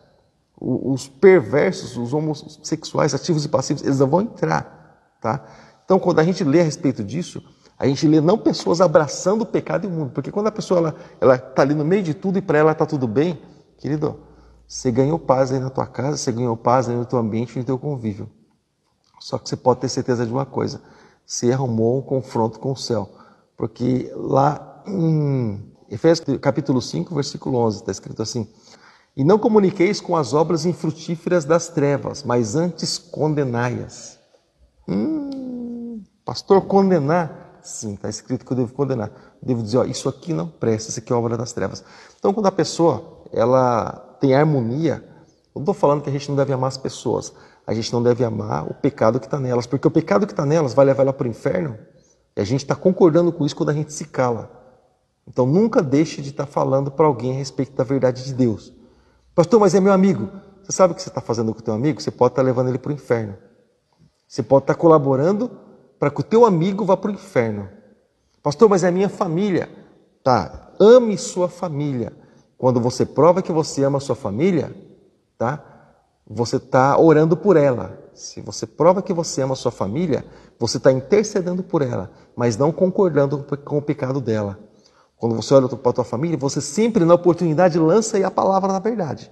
Os perversos, os homossexuais, ativos e passivos, eles não vão entrar. Tá? Então, quando a gente lê a respeito disso, a gente lê não pessoas abraçando o pecado e o mundo. Porque quando a pessoa está ali no meio de tudo e para ela está tudo bem, querido, você ganhou paz aí na tua casa, você ganhou paz aí no teu ambiente, no teu convívio. Só que você pode ter certeza de uma coisa, você arrumou um confronto com o céu. Porque lá em Efésios capítulo 5, versículo 11, está escrito assim: e não comuniqueis com as obras infrutíferas das trevas, mas antes condenai-as. Pastor, condenar? Sim, está escrito que eu devo condenar. Eu devo dizer, isso aqui não presta, isso aqui é obra das trevas. Então, quando a pessoa ela tem harmonia, eu não estou falando que a gente não deve amar as pessoas, a gente não deve amar o pecado que está nelas, porque o pecado que está nelas vai levar ela para o inferno, e a gente está concordando com isso quando a gente se cala. Então, nunca deixe de estar falando para alguém a respeito da verdade de Deus. Pastor, mas é meu amigo. Você sabe o que você está fazendo com o teu amigo? Você pode estar levando ele para o inferno. Você pode estar colaborando para que o teu amigo vá para o inferno. Pastor, mas é minha família. Tá, ame sua família. Quando você prova que você ama a sua família, tá? Você está orando por ela. Se você prova que você ama a sua família, você está intercedendo por ela, mas não concordando com o pecado dela. Quando você olha para a tua família, você sempre na oportunidade lança aí a palavra da verdade.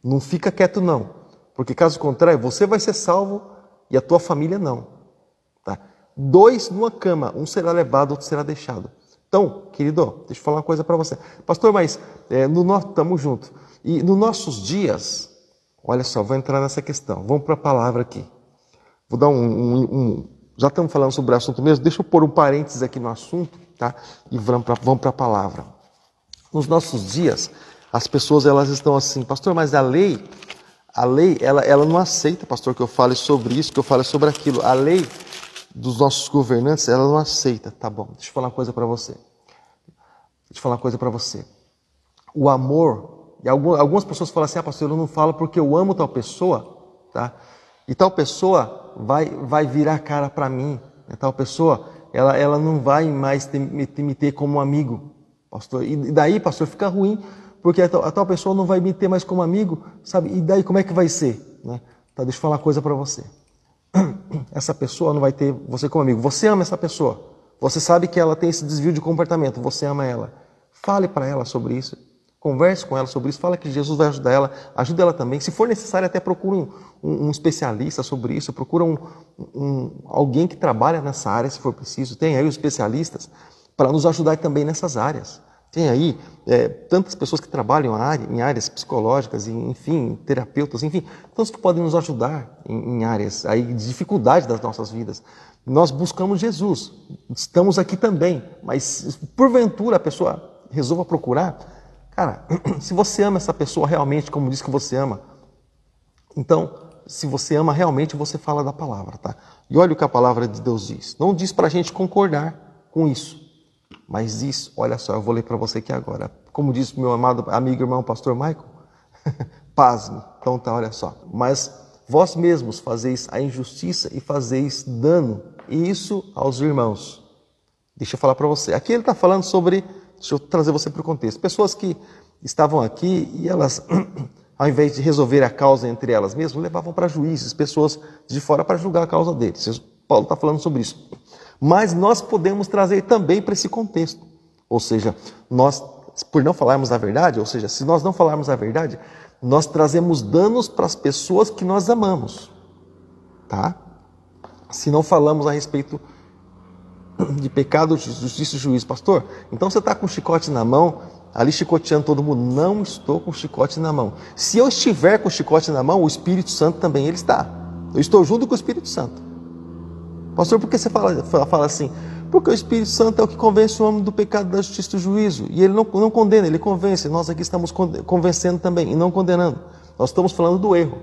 Não fica quieto não, porque caso contrário, você vai ser salvo e a tua família não. Tá? 2 numa cama, um será levado, outro será deixado. Então, querido, deixa eu falar uma coisa para você. Pastor, mas estamos juntos. E nos nossos dias, olha só, vou entrar nessa questão. Vamos para a palavra aqui. Vou dar já estamos falando sobre o assunto mesmo, deixa eu pôr um parênteses aqui no assunto, tá? E vamos para a palavra. Nos nossos dias, as pessoas elas estão assim, pastor, mas a lei ela não aceita, pastor, que eu fale sobre isso, que eu fale sobre aquilo. A lei dos nossos governantes, ela não aceita. Tá bom, deixa eu falar uma coisa para você. O amor, e algumas pessoas falam assim, pastor, eu não falo porque eu amo tal pessoa, tá? E tal pessoa vai virar a cara para mim. Tal pessoa, ela não vai mais me ter como amigo, pastor. E daí, pastor, fica ruim, porque a tal pessoa não vai me ter mais como amigo, sabe? E daí, como é que vai ser? Né? Tá, deixa eu falar uma coisa para você. Essa pessoa não vai ter você como amigo. Você ama essa pessoa. Você sabe que ela tem esse desvio de comportamento. Você ama ela. Fale para ela sobre isso. Converse com ela sobre isso. Fala que Jesus vai ajudar ela. Ajude ela também. Se for necessário, até procure um especialista sobre isso. Procura alguém que trabalha nessa área, se for preciso. Tem aí os especialistas para nos ajudar também nessas áreas. Tem aí tantas pessoas que trabalham em áreas psicológicas, enfim, terapeutas, enfim, tantos que podem nos ajudar em áreas aí de dificuldade das nossas vidas. Nós buscamos Jesus, estamos aqui também, mas porventura a pessoa resolva procurar, cara, se você ama essa pessoa realmente, como diz que você ama, então, se você ama realmente, você fala da palavra, tá? E olha o que a palavra de Deus diz. Não diz para a gente concordar com isso. Mas diz, olha só, eu vou ler para você aqui agora. Como disse meu amado amigo e irmão pastor Michael, pasme. Então tá, olha só. Mas vós mesmos fazeis a injustiça e fazeis dano, e isso aos irmãos. Deixa eu falar para você. Aqui ele está falando sobre, deixa eu trazer você para o contexto. Pessoas que estavam aqui e elas, ao invés de resolver a causa entre elas mesmas, levavam para juízes, pessoas de fora para julgar a causa deles. Paulo está falando sobre isso. Mas nós podemos trazer também para esse contexto. Ou seja, nós, por não falarmos a verdade, ou seja, se nós não falarmos a verdade, nós trazemos danos para as pessoas que nós amamos, tá? Se não falamos a respeito de pecado, justiça e juízo. Pastor, então você está com o chicote na mão, ali chicoteando todo mundo. Não estou com o chicote na mão. Se eu estiver com o chicote na mão, o Espírito Santo também ele está. Eu estou junto com o Espírito Santo. Pastor, por que você fala assim? Porque o Espírito Santo é o que convence o homem do pecado, da justiça e do juízo. E ele não condena, ele convence. Nós aqui estamos convencendo também e não condenando. Nós estamos falando do erro.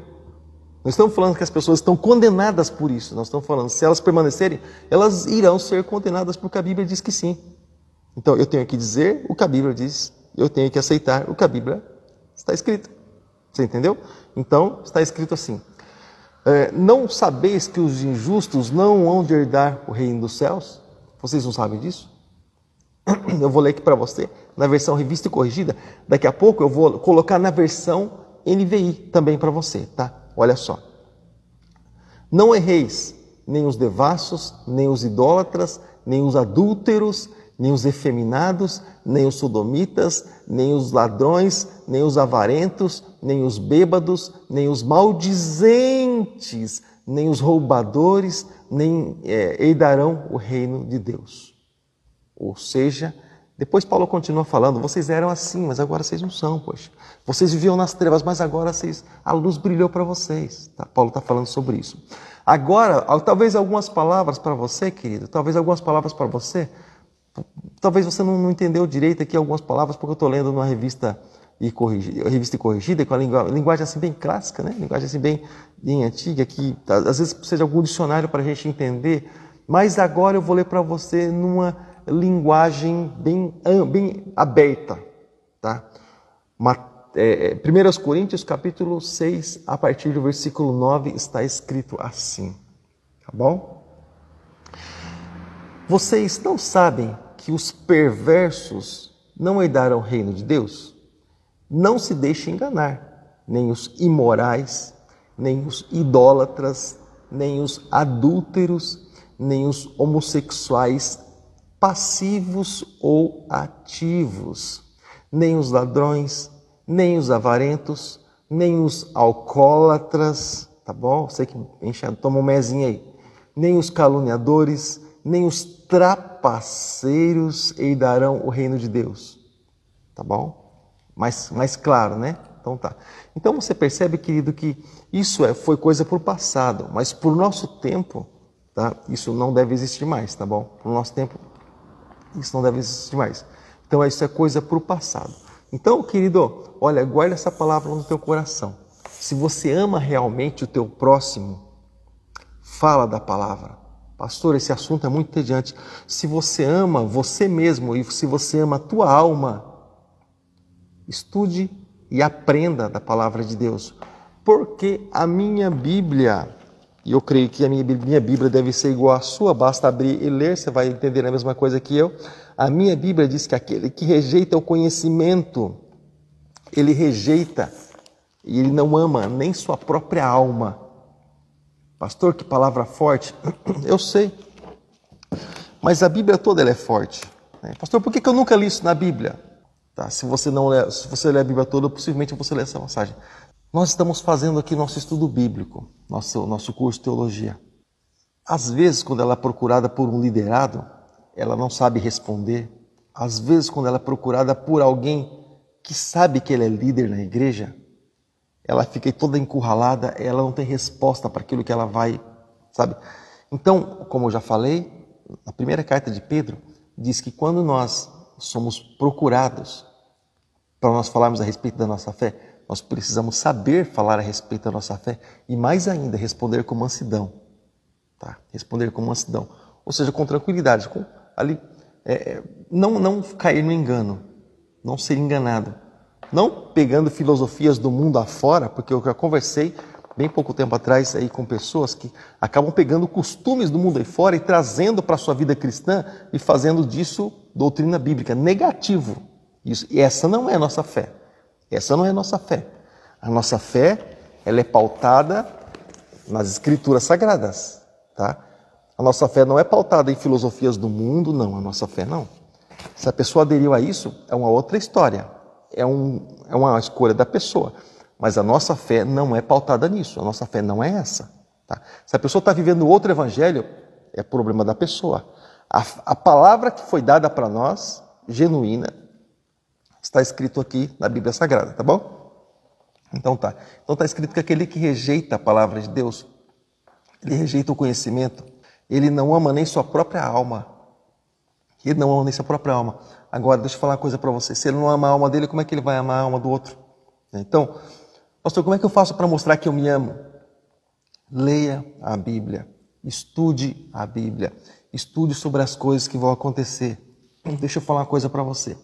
Não estamos falando que as pessoas estão condenadas por isso. Nós estamos falando, se elas permanecerem, elas irão ser condenadas porque a Bíblia diz que sim. Então, eu tenho que dizer o que a Bíblia diz. Eu tenho que aceitar o que a Bíblia está escrito. Você entendeu? Então, está escrito assim. Não sabeis que os injustos não hão de herdar o reino dos céus? Vocês não sabem disso? Eu vou ler aqui para você, na versão revista e corrigida. Daqui a pouco eu vou colocar na versão NVI também para você, tá? Olha só. Não erreis nem os devassos, nem os idólatras, nem os adúlteros, nem os efeminados, nem os sodomitas, nem os ladrões, nem os avarentos, nem os bêbados, nem os maldizentes, nem os roubadores, nem herdarão o reino de Deus. Ou seja, depois Paulo continua falando, vocês eram assim, mas agora vocês não são, poxa. Vocês viviam nas trevas, mas agora a luz brilhou para vocês. Tá? Paulo está falando sobre isso. Agora, talvez algumas palavras para você, querido, talvez algumas palavras para você, talvez você não entendeu direito aqui algumas palavras, porque eu estou lendo numa revista e corrigida, com a linguagem assim bem clássica, né? Linguagem assim bem antiga, que às vezes precisa de algum dicionário para a gente entender, mas agora eu vou ler para você numa linguagem bem aberta, tá? 1 Coríntios capítulo 6, a partir do versículo 9, está escrito assim, tá bom? Vocês não sabem que os perversos não herdarão o reino de Deus? Não se deixem enganar, nem os imorais, nem os idólatras, nem os adúlteros, nem os homossexuais passivos ou ativos, nem os ladrões, nem os avarentos, nem os alcoólatras, tá bom? Você que toma um mezinho aí, nem os caluniadores, nem os trapaceiros herdarão o reino de Deus, tá bom? Mais claro, né? Então tá. Então você percebe, querido, que isso foi coisa para o passado, mas para o nosso tempo, tá? Isso não deve existir mais, tá bom? Para o nosso tempo, isso não deve existir mais. Então isso é coisa para o passado. Então, querido, olha, guarda essa palavra no teu coração. Se você ama realmente o teu próximo, fala da palavra. Pastor, esse assunto é muito entediante. Se você ama você mesmo e se você ama a tua alma, estude e aprenda da palavra de Deus. Porque a minha Bíblia, e eu creio que a minha Bíblia deve ser igual à sua, basta abrir e ler, você vai entender a mesma coisa que eu. A minha Bíblia diz que aquele que rejeita o conhecimento, ele rejeita e ele não ama nem sua própria alma. Pastor, que palavra forte. Eu sei, mas a Bíblia toda ela é forte. Pastor, por que eu nunca li isso na Bíblia? Tá, se você lê a Bíblia toda, possivelmente você lê essa passagem. Nós estamos fazendo aqui nosso estudo bíblico, nosso curso de teologia. Às vezes, quando ela é procurada por um liderado, ela não sabe responder. Às vezes, quando ela é procurada por alguém que sabe que ele é líder na igreja, ela fica toda encurralada, ela não tem resposta para aquilo que ela vai, sabe? Então, como eu já falei, a primeira carta de Pedro diz que quando nós somos procurados para nós falarmos a respeito da nossa fé, nós precisamos saber falar a respeito da nossa fé e mais ainda responder com mansidão, tá? Responder com mansidão, ou seja, com tranquilidade, não cair no engano, não ser enganado, não pegando filosofias do mundo afora, porque eu já conversei bem pouco tempo atrás aí com pessoas que acabam pegando costumes do mundo aí fora e trazendo para a sua vida cristã e fazendo disso doutrina bíblica, negativo. Isso, e essa não é a nossa fé. Essa não é a nossa fé. A nossa fé, ela é pautada nas escrituras sagradas, tá? A nossa fé não é pautada em filosofias do mundo, não. A nossa fé não. Se a pessoa aderiu a isso, é uma outra história. É uma escolha da pessoa. Mas a nossa fé não é pautada nisso. A nossa fé não é essa. Tá? Se a pessoa está vivendo outro evangelho, é problema da pessoa. A palavra que foi dada para nós, genuína, está escrito aqui na Bíblia Sagrada, tá bom? Então tá. Então está escrito que aquele que rejeita a palavra de Deus, ele rejeita o conhecimento, ele não ama nem sua própria alma. Ele não ama nem sua própria alma. Agora, deixa eu falar uma coisa para você. Se ele não ama a alma dele, como é que ele vai amar a alma do outro? Então, pastor, como é que eu faço para mostrar que eu me amo? Leia a Bíblia. Estude a Bíblia. Estude sobre as coisas que vão acontecer. Deixa eu falar uma coisa para você.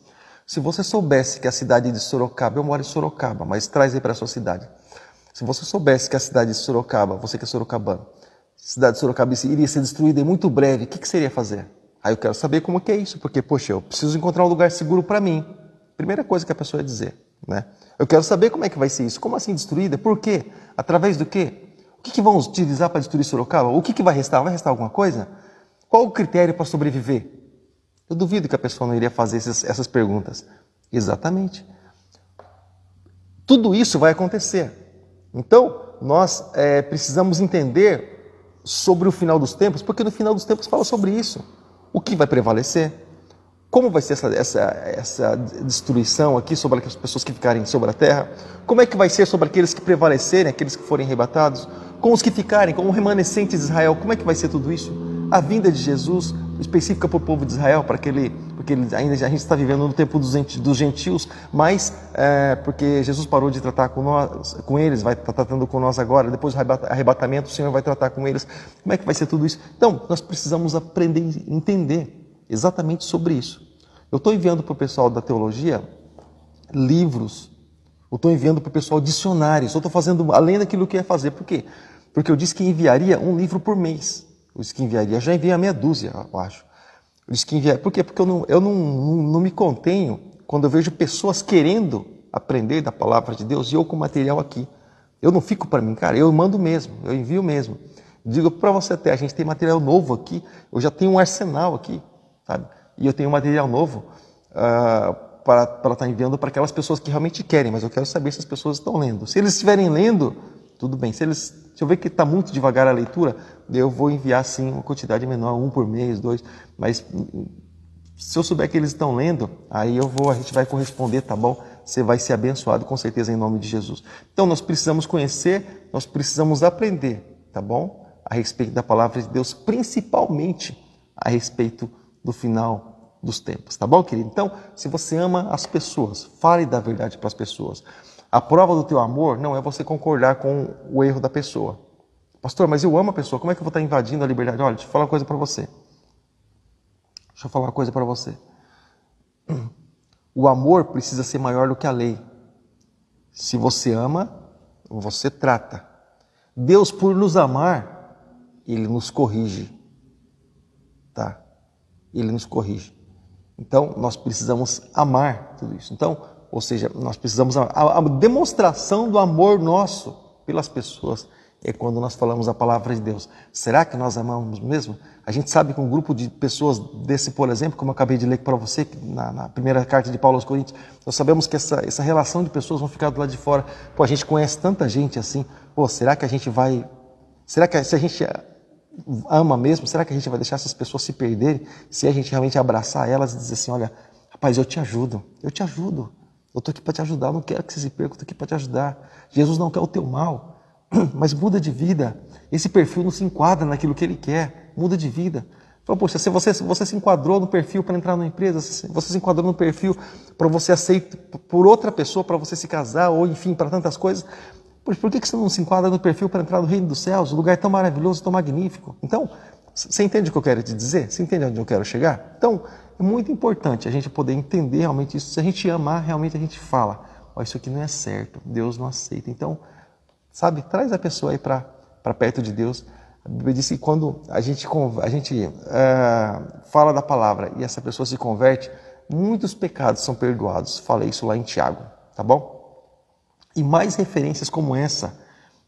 Se você soubesse que a cidade de Sorocaba, eu moro em Sorocaba, mas traz aí para a sua cidade. Se você soubesse que a cidade de Sorocaba, você que é sorocabano, a cidade de Sorocaba iria ser destruída em muito breve, o que você iria fazer? Aí eu quero saber como que é isso, porque, poxa, eu preciso encontrar um lugar seguro para mim. Primeira coisa que a pessoa ia dizer, né? Eu quero saber como é que vai ser isso. Como assim destruída? Por quê? Através do quê? O que vão utilizar para destruir Sorocaba? O que vai restar? Vai restar alguma coisa? Qual o critério para sobreviver? Eu duvido que a pessoa não iria fazer essas perguntas. Exatamente. Tudo isso vai acontecer. Então, nós precisamos entender sobre o final dos tempos, porque no final dos tempos fala sobre isso. O que vai prevalecer? Como vai ser essa destruição aqui sobre as pessoas que ficarem sobre a terra? Como é que vai ser sobre aqueles que prevalecerem, aqueles que forem arrebatados? Com os que ficarem, como remanescentes de Israel, como é que vai ser tudo isso? A vinda de Jesus, específica para o povo de Israel, porque ainda a gente está vivendo no tempo dos gentios, mas porque Jesus parou de tratar com eles, vai estar tratando com nós agora, depois do arrebatamento o Senhor vai tratar com eles. Como é que vai ser tudo isso? Então, nós precisamos aprender e entender exatamente sobre isso. Eu estou enviando para o pessoal da teologia livros, eu estou enviando para o pessoal dicionários, eu estou fazendo além daquilo que eu ia fazer. Por quê? Porque eu disse que enviaria um livro por mês. Eu disse que enviaria, já enviei a meia dúzia, eu acho. Eu disse que enviaria. Por quê? Porque eu não me contenho quando eu vejo pessoas querendo aprender da palavra de Deus e eu com material aqui. Eu não fico para mim, cara, eu mando mesmo, eu envio mesmo. Digo para você até, a gente tem material novo aqui, eu já tenho um arsenal aqui, sabe? E eu tenho material novo para estar enviando para aquelas pessoas que realmente querem, mas eu quero saber se as pessoas estão lendo. Se eles estiverem lendo, tudo bem. Se eu ver que está muito devagar a leitura, eu vou enviar sim uma quantidade menor, um por mês, 2, mas se eu souber que eles estão lendo, aí a gente vai corresponder, tá bom? Você vai ser abençoado com certeza em nome de Jesus. Então nós precisamos conhecer, nós precisamos aprender, tá bom? A respeito da palavra de Deus, principalmente a respeito do final dos tempos, tá bom, querido? Então, se você ama as pessoas, fale da verdade para as pessoas. A prova do teu amor não é você concordar com o erro da pessoa. Pastor, mas eu amo a pessoa, como é que eu vou estar invadindo a liberdade? Olha, deixa eu falar uma coisa para você. O amor precisa ser maior do que a lei. Se você ama, você trata. Deus, por nos amar, Ele nos corrige. Tá? Ele nos corrige. Então, nós precisamos amar tudo isso. Então, ou seja, nós precisamos a demonstração do amor nosso pelas pessoas é quando nós falamos a palavra de Deus. Será que nós amamos mesmo? A gente sabe que um grupo de pessoas desse, por exemplo, como eu acabei de ler para você, na primeira carta de Paulo aos Coríntios, nós sabemos que essa relação de pessoas vão ficar do lado de fora. Pô, a gente conhece tanta gente assim. Pô, será que a gente vai... Será que se a gente ama mesmo, será que a gente vai deixar essas pessoas se perderem? Se a gente realmente abraçar elas e dizer assim, olha, rapaz, eu te ajudo. Eu estou aqui para te ajudar, eu não quero que você se perca, eu estou aqui para te ajudar. Jesus não quer o teu mal, mas muda de vida. Esse perfil não se enquadra naquilo que ele quer, muda de vida. Fala, poxa, se você se enquadrou no perfil para entrar numa empresa, se você se enquadrou no perfil para você aceito por outra pessoa, para você se casar, ou enfim, para tantas coisas, poxa, por que você não se enquadra no perfil para entrar no reino dos céus? O lugar é tão maravilhoso, tão magnífico. Então, você entende o que eu quero te dizer? Você entende onde eu quero chegar? Então, é muito importante a gente poder entender realmente isso. Se a gente amar, realmente a gente fala, ó, isso aqui não é certo, Deus não aceita. Então, sabe, traz a pessoa aí para perto de Deus. A Bíblia diz que quando a gente fala da palavra e essa pessoa se converte, muitos pecados são perdoados. Falei isso lá em Tiago, tá bom? E mais referências como essa,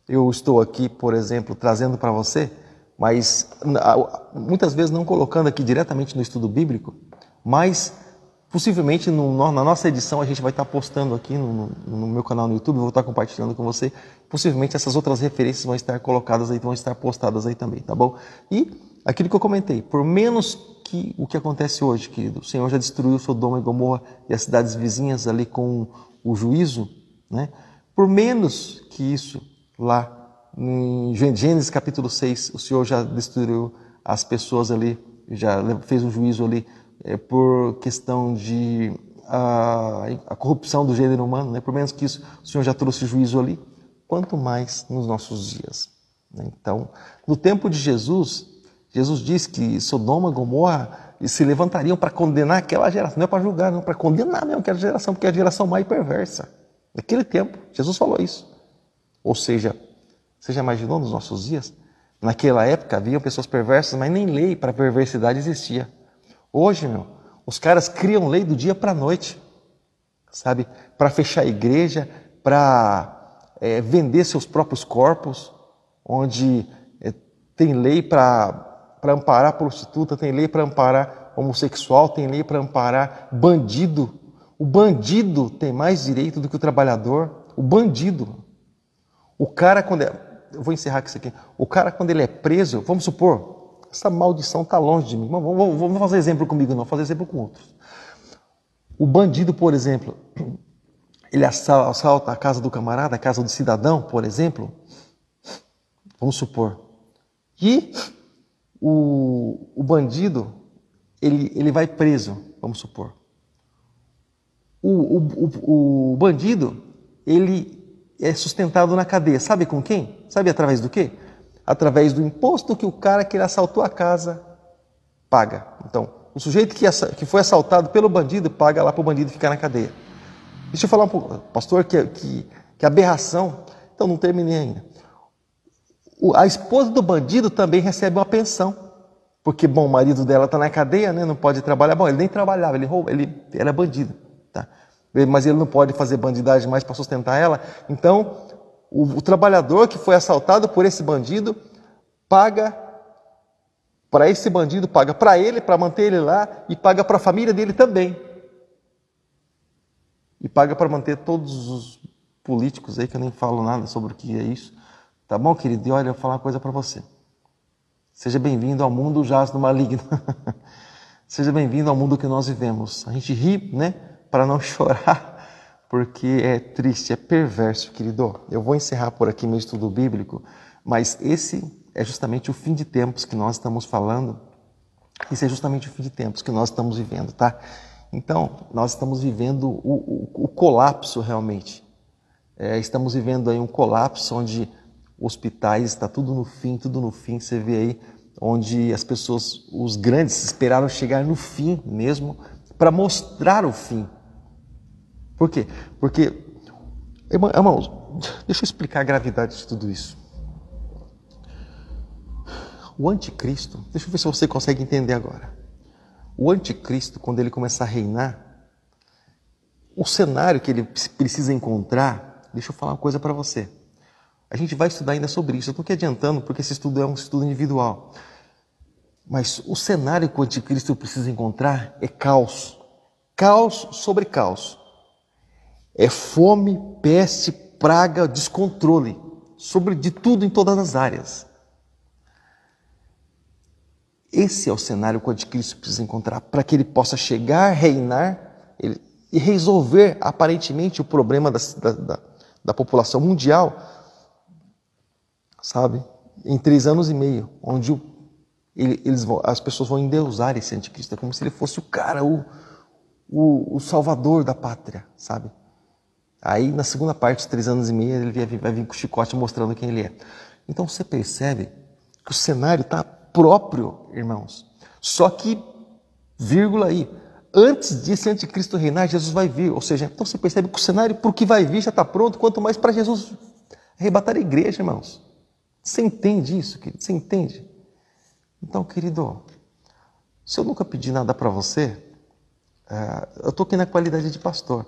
eu estou aqui, por exemplo, trazendo para você, mas muitas vezes não colocando aqui diretamente no estudo bíblico, mas Possivelmente na nossa edição a gente vai estar postando aqui no meu canal no YouTube, vou estar compartilhando com você. Possivelmente essas outras referências vão estar colocadas aí, vão estar postadas aí também, tá bom? E aquilo que eu comentei, por menos que o que acontece hoje, querido, o Senhor já destruiu Sodoma e Gomorra e as cidades vizinhas ali com o juízo, né? Por menos que isso, lá em Gênesis capítulo 6, o Senhor já destruiu as pessoas ali, já fez um juízo ali por questão de a corrupção do gênero humano, né? Por menos que isso, o Senhor já trouxe juízo ali, quanto mais nos nossos dias, né? Então, no tempo de Jesus, Jesus diz que Sodoma e Gomorra se levantariam para condenar aquela geração, não é para julgar, não, para condenar mesmo aquela geração, porque é a geração má e perversa. Naquele tempo, Jesus falou isso. Ou seja, você já imaginou nos nossos dias? Naquela época haviam pessoas perversas, mas nem lei para perversidade existia. Hoje, os caras criam lei do dia para a noite, sabe? Para fechar a igreja, para vender seus próprios corpos, onde tem lei para amparar prostituta, tem lei para amparar homossexual, tem lei para amparar bandido. O bandido tem mais direito do que o trabalhador. O bandido. O cara, eu vou encerrar com isso aqui. O cara, quando ele é preso, vamos supor, essa maldição está longe de mim. Vamos fazer exemplo comigo, não, vou fazer exemplo com outros. O bandido, por exemplo, ele assalta a casa do camarada, a casa do cidadão, por exemplo. Vamos supor. E o bandido, ele vai preso, vamos supor. O bandido, ele é sustentado na cadeia. Sabe com quem? Sabe através do quê? Através do imposto que o cara que ele assaltou a casa paga. Então, o sujeito que foi assaltado pelo bandido paga lá para o bandido ficar na cadeia. Deixa eu falar um pouco, pastor, que aberração. Então, não terminei ainda. A esposa do bandido também recebe uma pensão. Porque, bom, o marido dela está na cadeia, né? Não pode trabalhar. Bom, ele nem trabalhava, ele era bandido. Tá? Mas ele não pode fazer bandidagem mais para sustentar ela. Então, o trabalhador que foi assaltado por esse bandido paga para esse bandido, paga para ele, para manter ele lá, e paga para a família dele também. E paga para manter todos os políticos aí, que eu nem falo nada sobre o que é isso. Tá bom, querido? E olha, eu vou falar uma coisa para você. Seja bem-vindo ao mundo jaz do maligno. Seja bem-vindo ao mundo que nós vivemos. A gente ri, né? Para não chorar, porque é triste, é perverso, querido. Eu vou encerrar por aqui meu estudo bíblico, mas esse é justamente o fim de tempos que nós estamos falando. Esse é justamente o fim de tempos que nós estamos vivendo, tá? Então, nós estamos vivendo o colapso realmente. Estamos vivendo aí um colapso onde hospitais, está tudo no fim. Você vê aí onde as pessoas, os grandes, esperaram chegar no fim mesmo para mostrar o fim. Por quê? Porque, irmãos, deixa eu explicar a gravidade de tudo isso. O anticristo, deixa eu ver se você consegue entender agora. O anticristo, quando ele começar a reinar, o cenário que ele precisa encontrar, deixa eu falar uma coisa para você. A gente vai estudar ainda sobre isso. Eu estou aqui adiantando porque esse estudo é um estudo individual. Mas o cenário que o anticristo precisa encontrar é caos. Caos sobre caos. É fome, peste, praga, descontrole. De tudo em todas as áreas. Esse é o cenário que o anticristo precisa encontrar para que ele possa chegar, reinar e resolver aparentemente o problema da população mundial, sabe? Em 3 anos e meio, onde as pessoas vão endeusar esse anticristo. É como se ele fosse o cara, o salvador da pátria, sabe? Aí na segunda parte dos 3 anos e meio ele vai vir com o chicote mostrando quem ele é. Então você percebe que o cenário está próprio, irmãos. Só que, vírgula aí, antes desse anticristo reinar, Jesus vai vir. Ou seja, então você percebe que o cenário para o que vai vir já está pronto, quanto mais para Jesus arrebatar a igreja, irmãos. Você entende isso, querido? Você entende? Então, querido, se eu nunca pedi nada para você, eu estou aqui na qualidade de pastor,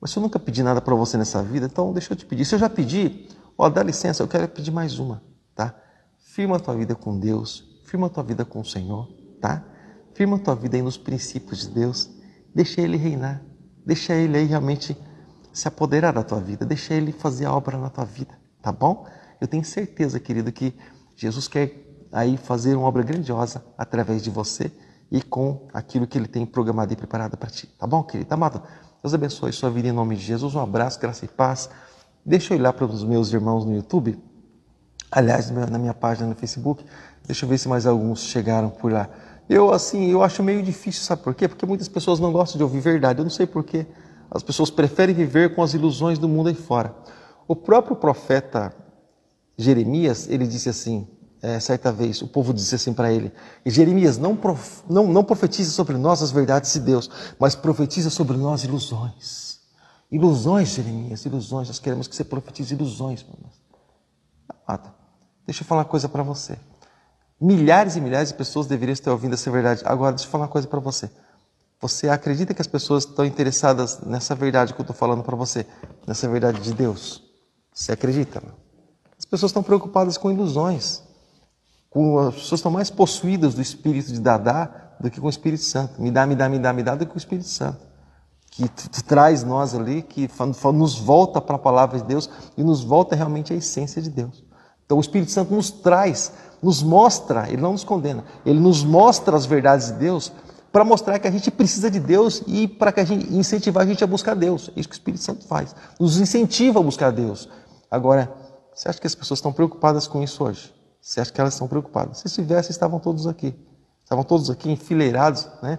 mas se eu nunca pedi nada para você nessa vida, então deixa eu te pedir. Se eu já pedi, dá licença, eu quero pedir mais uma, tá? Firma a tua vida com Deus, firma a tua vida com o Senhor, tá? Firma a tua vida aí nos princípios de Deus Deixa Ele reinar. Deixa Ele aí realmente se apoderar da tua vida. Deixa Ele fazer a obra na tua vida, tá bom? Eu tenho certeza, querido, que Jesus quer aí fazer uma obra grandiosa através de você e com aquilo que Ele tem programado e preparado para ti, tá bom, querido? Amado, Deus abençoe sua vida em nome de Jesus. Um abraço, graça e paz. Deixa eu ir lá para os meus irmãos no YouTube. Aliás, na minha página no Facebook, deixa eu ver se mais alguns chegaram por lá. Eu acho meio difícil, sabe por quê? Porque muitas pessoas não gostam de ouvir verdade. Eu não sei por quê. As pessoas preferem viver com as ilusões do mundo aí fora. O próprio profeta Jeremias, ele disse assim, certa vez, o povo disse assim para ele: Jeremias, não profetiza sobre nós as verdades de Deus, mas profetiza sobre nós ilusões. Ilusões, Jeremias, ilusões. Nós queremos que você profetize ilusões, meu irmão. Deixa eu falar uma coisa para você. Milhares e milhares de pessoas deveriam estar ouvindo essa verdade. Agora, deixa eu falar uma coisa para você. Você acredita que as pessoas estão interessadas nessa verdade que eu estou falando para você? Nessa verdade de Deus? Você acredita? Não? As pessoas estão preocupadas com ilusões. As pessoas estão mais possuídas do espírito de Dadá do que com o Espírito Santo. Me dá do que o Espírito Santo. Que traz nós ali, que nos volta para a palavra de Deus e nos volta realmente à essência de Deus. Então o Espírito Santo nos traz, nos mostra, ele não nos condena, ele nos mostra as verdades de Deus para mostrar que a gente precisa de Deus e para que a gente incentivar a gente a buscar Deus. É isso que o Espírito Santo faz, nos incentiva a buscar Deus. Agora, você acha que as pessoas estão preocupadas com isso hoje? Você acha que elas estão preocupadas? Se estivessem, estavam todos aqui enfileirados, né?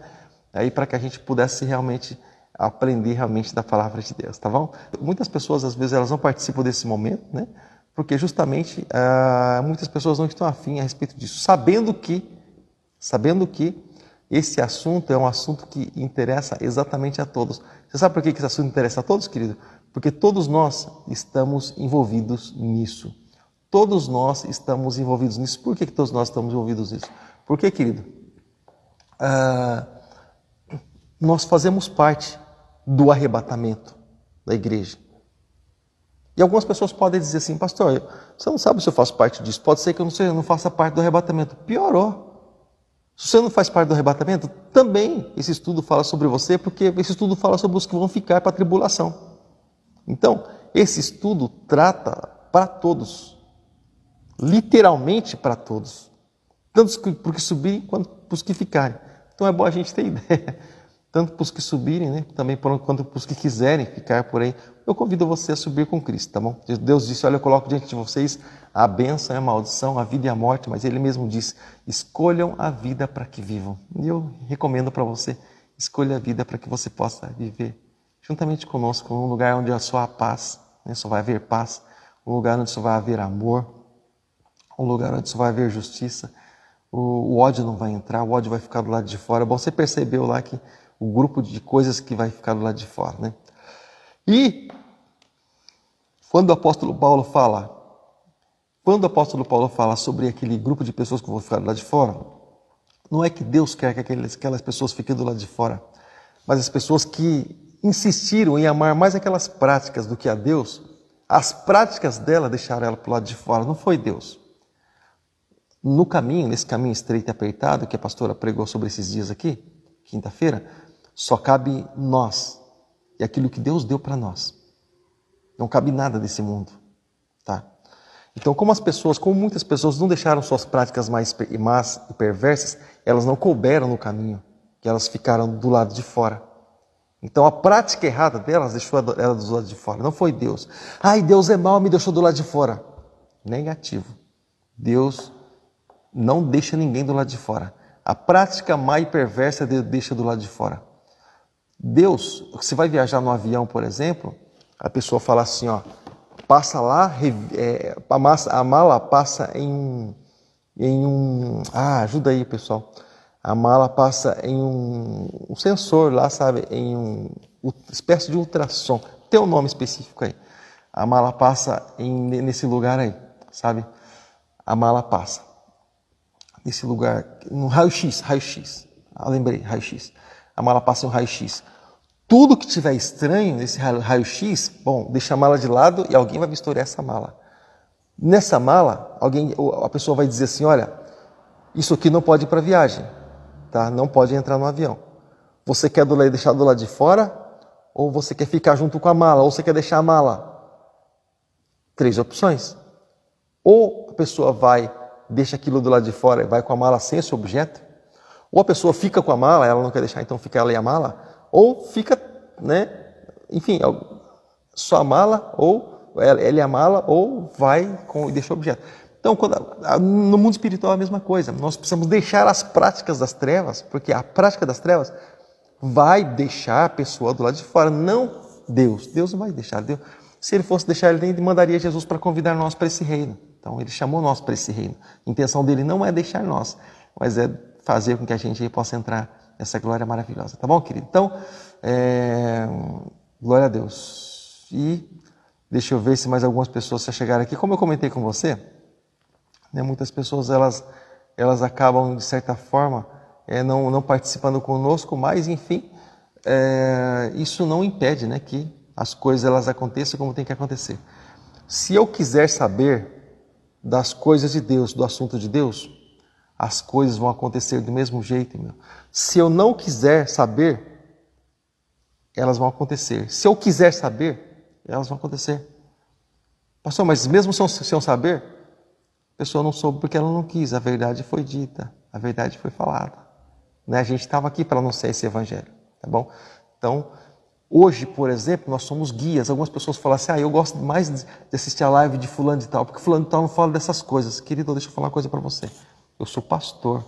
Aí para que a gente pudesse realmente aprender realmente da palavra de Deus, tá bom? Muitas pessoas, às vezes, elas não participam desse momento, né? Porque justamente muitas pessoas não estão afim a respeito disso, sabendo que esse assunto é um assunto que interessa exatamente a todos. Você sabe por que esse assunto interessa a todos, querido? Porque todos nós estamos envolvidos nisso. Todos nós estamos envolvidos nisso. Por que todos nós estamos envolvidos nisso? Porque, querido, nós fazemos parte do arrebatamento da igreja. E algumas pessoas podem dizer assim: pastor, você não sabe se eu faço parte disso. Pode ser que eu não faça parte do arrebatamento. Piorou. Se você não faz parte do arrebatamento, também esse estudo fala sobre você, porque esse estudo fala sobre os que vão ficar para a tribulação. Então, esse estudo trata para todos. Literalmente para todos. Tanto para os que subirem quanto para os que ficarem. Então é bom a gente ter ideia. Tanto para os que subirem, né? Também quanto para os que quiserem ficar por aí. Eu convido você a subir com Cristo, tá bom? Deus disse: olha, eu coloco diante de vocês a bênção e a maldição, a vida e a morte, mas Ele mesmo disse: escolham a vida para que vivam. E eu recomendo para você: escolha a vida para que você possa viver juntamente conosco, num lugar onde só há paz, né? Só vai haver paz, um lugar onde só vai haver amor, um lugar onde só vai haver justiça. O ódio não vai entrar, o ódio vai ficar do lado de fora. Bom, você percebeu lá que o grupo de coisas que vai ficar do lado de fora, né? E quando o apóstolo Paulo fala sobre aquele grupo de pessoas que vão ficar do lado de fora, não é que Deus quer que aquelas pessoas fiquem do lado de fora, mas as pessoas que insistiram em amar mais aquelas práticas do que a Deus, as práticas dela deixaram ela para o lado de fora, não foi Deus. No caminho, nesse caminho estreito e apertado que a pastora pregou sobre esses dias aqui, quinta-feira, só cabe nós e aquilo que Deus deu para nós. Não cabe nada desse mundo, tá? Então, como muitas pessoas não deixaram suas práticas mais más e perversas, elas não couberam no caminho, que elas ficaram do lado de fora. Então, a prática errada delas deixou ela do lado de fora, não foi Deus. Ai, Deus é mau, me deixou do lado de fora. Negativo. Deus não deixa ninguém do lado de fora. A prática má e perversa Deus deixa do lado de fora. Deus, você vai viajar no avião, por exemplo, a pessoa fala assim, ó, passa lá, a mala passa em um... ajuda aí, pessoal. A mala passa em um sensor lá, sabe, em uma espécie de ultrassom. Tem um nome específico aí. A mala passa nesse lugar aí, sabe? A mala passa nesse lugar, no raio-x. Lembrei, raio-x. A mala passa em um raio-x. Tudo que tiver estranho nesse raio-x, bom, deixa a mala de lado e alguém vai vistoriar essa mala. Nessa mala, a pessoa vai dizer assim, olha, isso aqui não pode ir para viagem, tá? Não pode entrar no avião. Você quer deixar do lado de fora? Ou você quer ficar junto com a mala? Ou você quer deixar a mala? 3 opções. Ou a pessoa deixa aquilo do lado de fora e vai com a mala sem esse objeto. Ou a pessoa fica com a mala, ela não quer deixar, então fica ela e a mala. Ou fica, enfim, só a mala, ou ela e a mala, ou vai e deixa o objeto. Então, no mundo espiritual é a mesma coisa. Nós precisamos deixar as práticas das trevas, porque a prática das trevas vai deixar a pessoa do lado de fora, não Deus. Deus não vai deixar. Deus, se ele fosse deixar, ele nem mandaria Jesus para convidar nós para esse reino. Então, ele chamou nós para esse reino. A intenção dele não é deixar nós, mas é fazer com que a gente possa entrar nessa glória maravilhosa. Tá bom, querido? Então, glória a Deus. E deixa eu ver se mais algumas pessoas já chegaram aqui. Como eu comentei com você, muitas pessoas elas acabam, de certa forma, não participando conosco, mas, enfim, isso não impede que as coisas elas aconteçam como tem que acontecer. Se eu quiser saber das coisas de Deus, do assunto de Deus, as coisas vão acontecer do mesmo jeito, meu. Se eu não quiser saber, elas vão acontecer. Se eu quiser saber, elas vão acontecer. Pastor, mas mesmo sem eu saber, a pessoa não soube porque ela não quis. A verdade foi dita, a verdade foi falada. A gente estava aqui para anunciar esse evangelho, tá bom? Então, hoje, por exemplo, nós somos guias. Algumas pessoas falam assim, eu gosto mais de assistir a live de fulano de tal, porque fulano de tal não fala dessas coisas. Querido, deixa eu falar uma coisa para você. Eu sou pastor,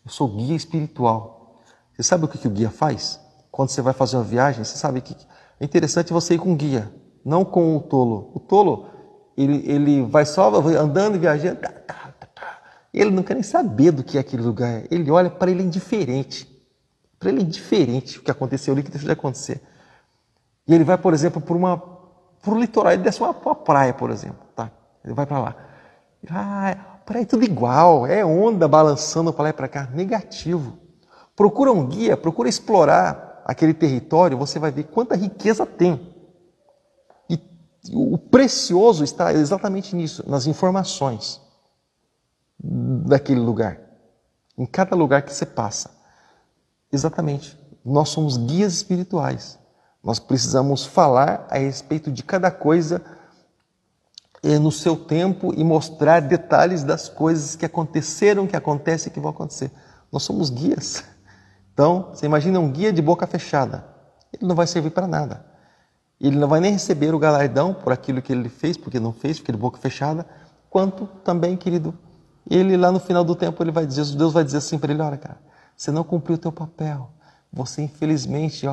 eu sou guia espiritual. Você sabe o que o guia faz? Quando você vai fazer uma viagem, você sabe que é interessante você ir com um guia, não com o tolo. O tolo, ele vai só andando e viajando, ele não quer nem saber do que é aquele lugar. Ele olha, para ele é indiferente. Para ele é indiferente o que aconteceu ali, o que deixou de acontecer. E ele vai, por exemplo, para o litoral, ele desce uma praia, por exemplo. Tá? Ele vai para lá. Praia é tudo igual, é onda balançando para lá e para cá. Negativo. Procura um guia, procura explorar aquele território, você vai ver quanta riqueza tem. E o precioso está exatamente nisso, nas informações daquele lugar. Em cada lugar que você passa. Exatamente. Nós somos guias espirituais. Nós precisamos falar a respeito de cada coisa no seu tempo e mostrar detalhes das coisas que aconteceram, que acontecem e que vão acontecer. Nós somos guias. Então, você imagina um guia de boca fechada. Ele não vai servir para nada. Ele não vai nem receber o galardão por aquilo que ele fez, porque não fez, porque ele boca fechada, quanto também, querido, ele lá no final do tempo, Deus vai dizer assim para ele, olha, cara, você não cumpriu o teu papel. Você, infelizmente,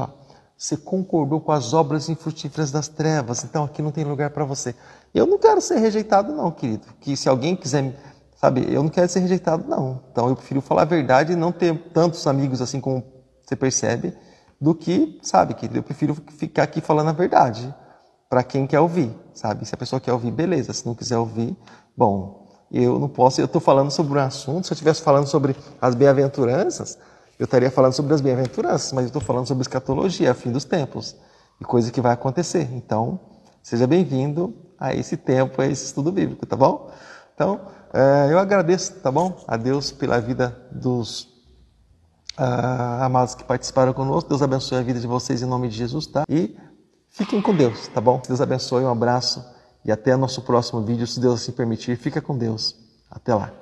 você concordou com as obras infrutíferas das trevas, então aqui não tem lugar para você. Eu não quero ser rejeitado não, querido. Que se alguém quiser, eu não quero ser rejeitado não. Então eu prefiro falar a verdade e não ter tantos amigos assim como você percebe, do que, querido, eu prefiro ficar aqui falando a verdade para quem quer ouvir, Se a pessoa quer ouvir, beleza. Se não quiser ouvir, bom, eu não posso, eu estou falando sobre um assunto, se eu estivesse falando sobre as bem-aventuranças, eu estaria falando sobre as bem-aventuranças, mas eu estou falando sobre escatologia, fim dos tempos, e coisa que vai acontecer. Então, seja bem-vindo a esse tempo, a esse estudo bíblico, tá bom? Então, eu agradeço, tá bom? A Deus pela vida dos amados que participaram conosco. Deus abençoe a vida de vocês em nome de Jesus, tá? E fiquem com Deus, tá bom? Deus abençoe, um abraço e até nosso próximo vídeo, se Deus assim permitir. Fica com Deus. Até lá.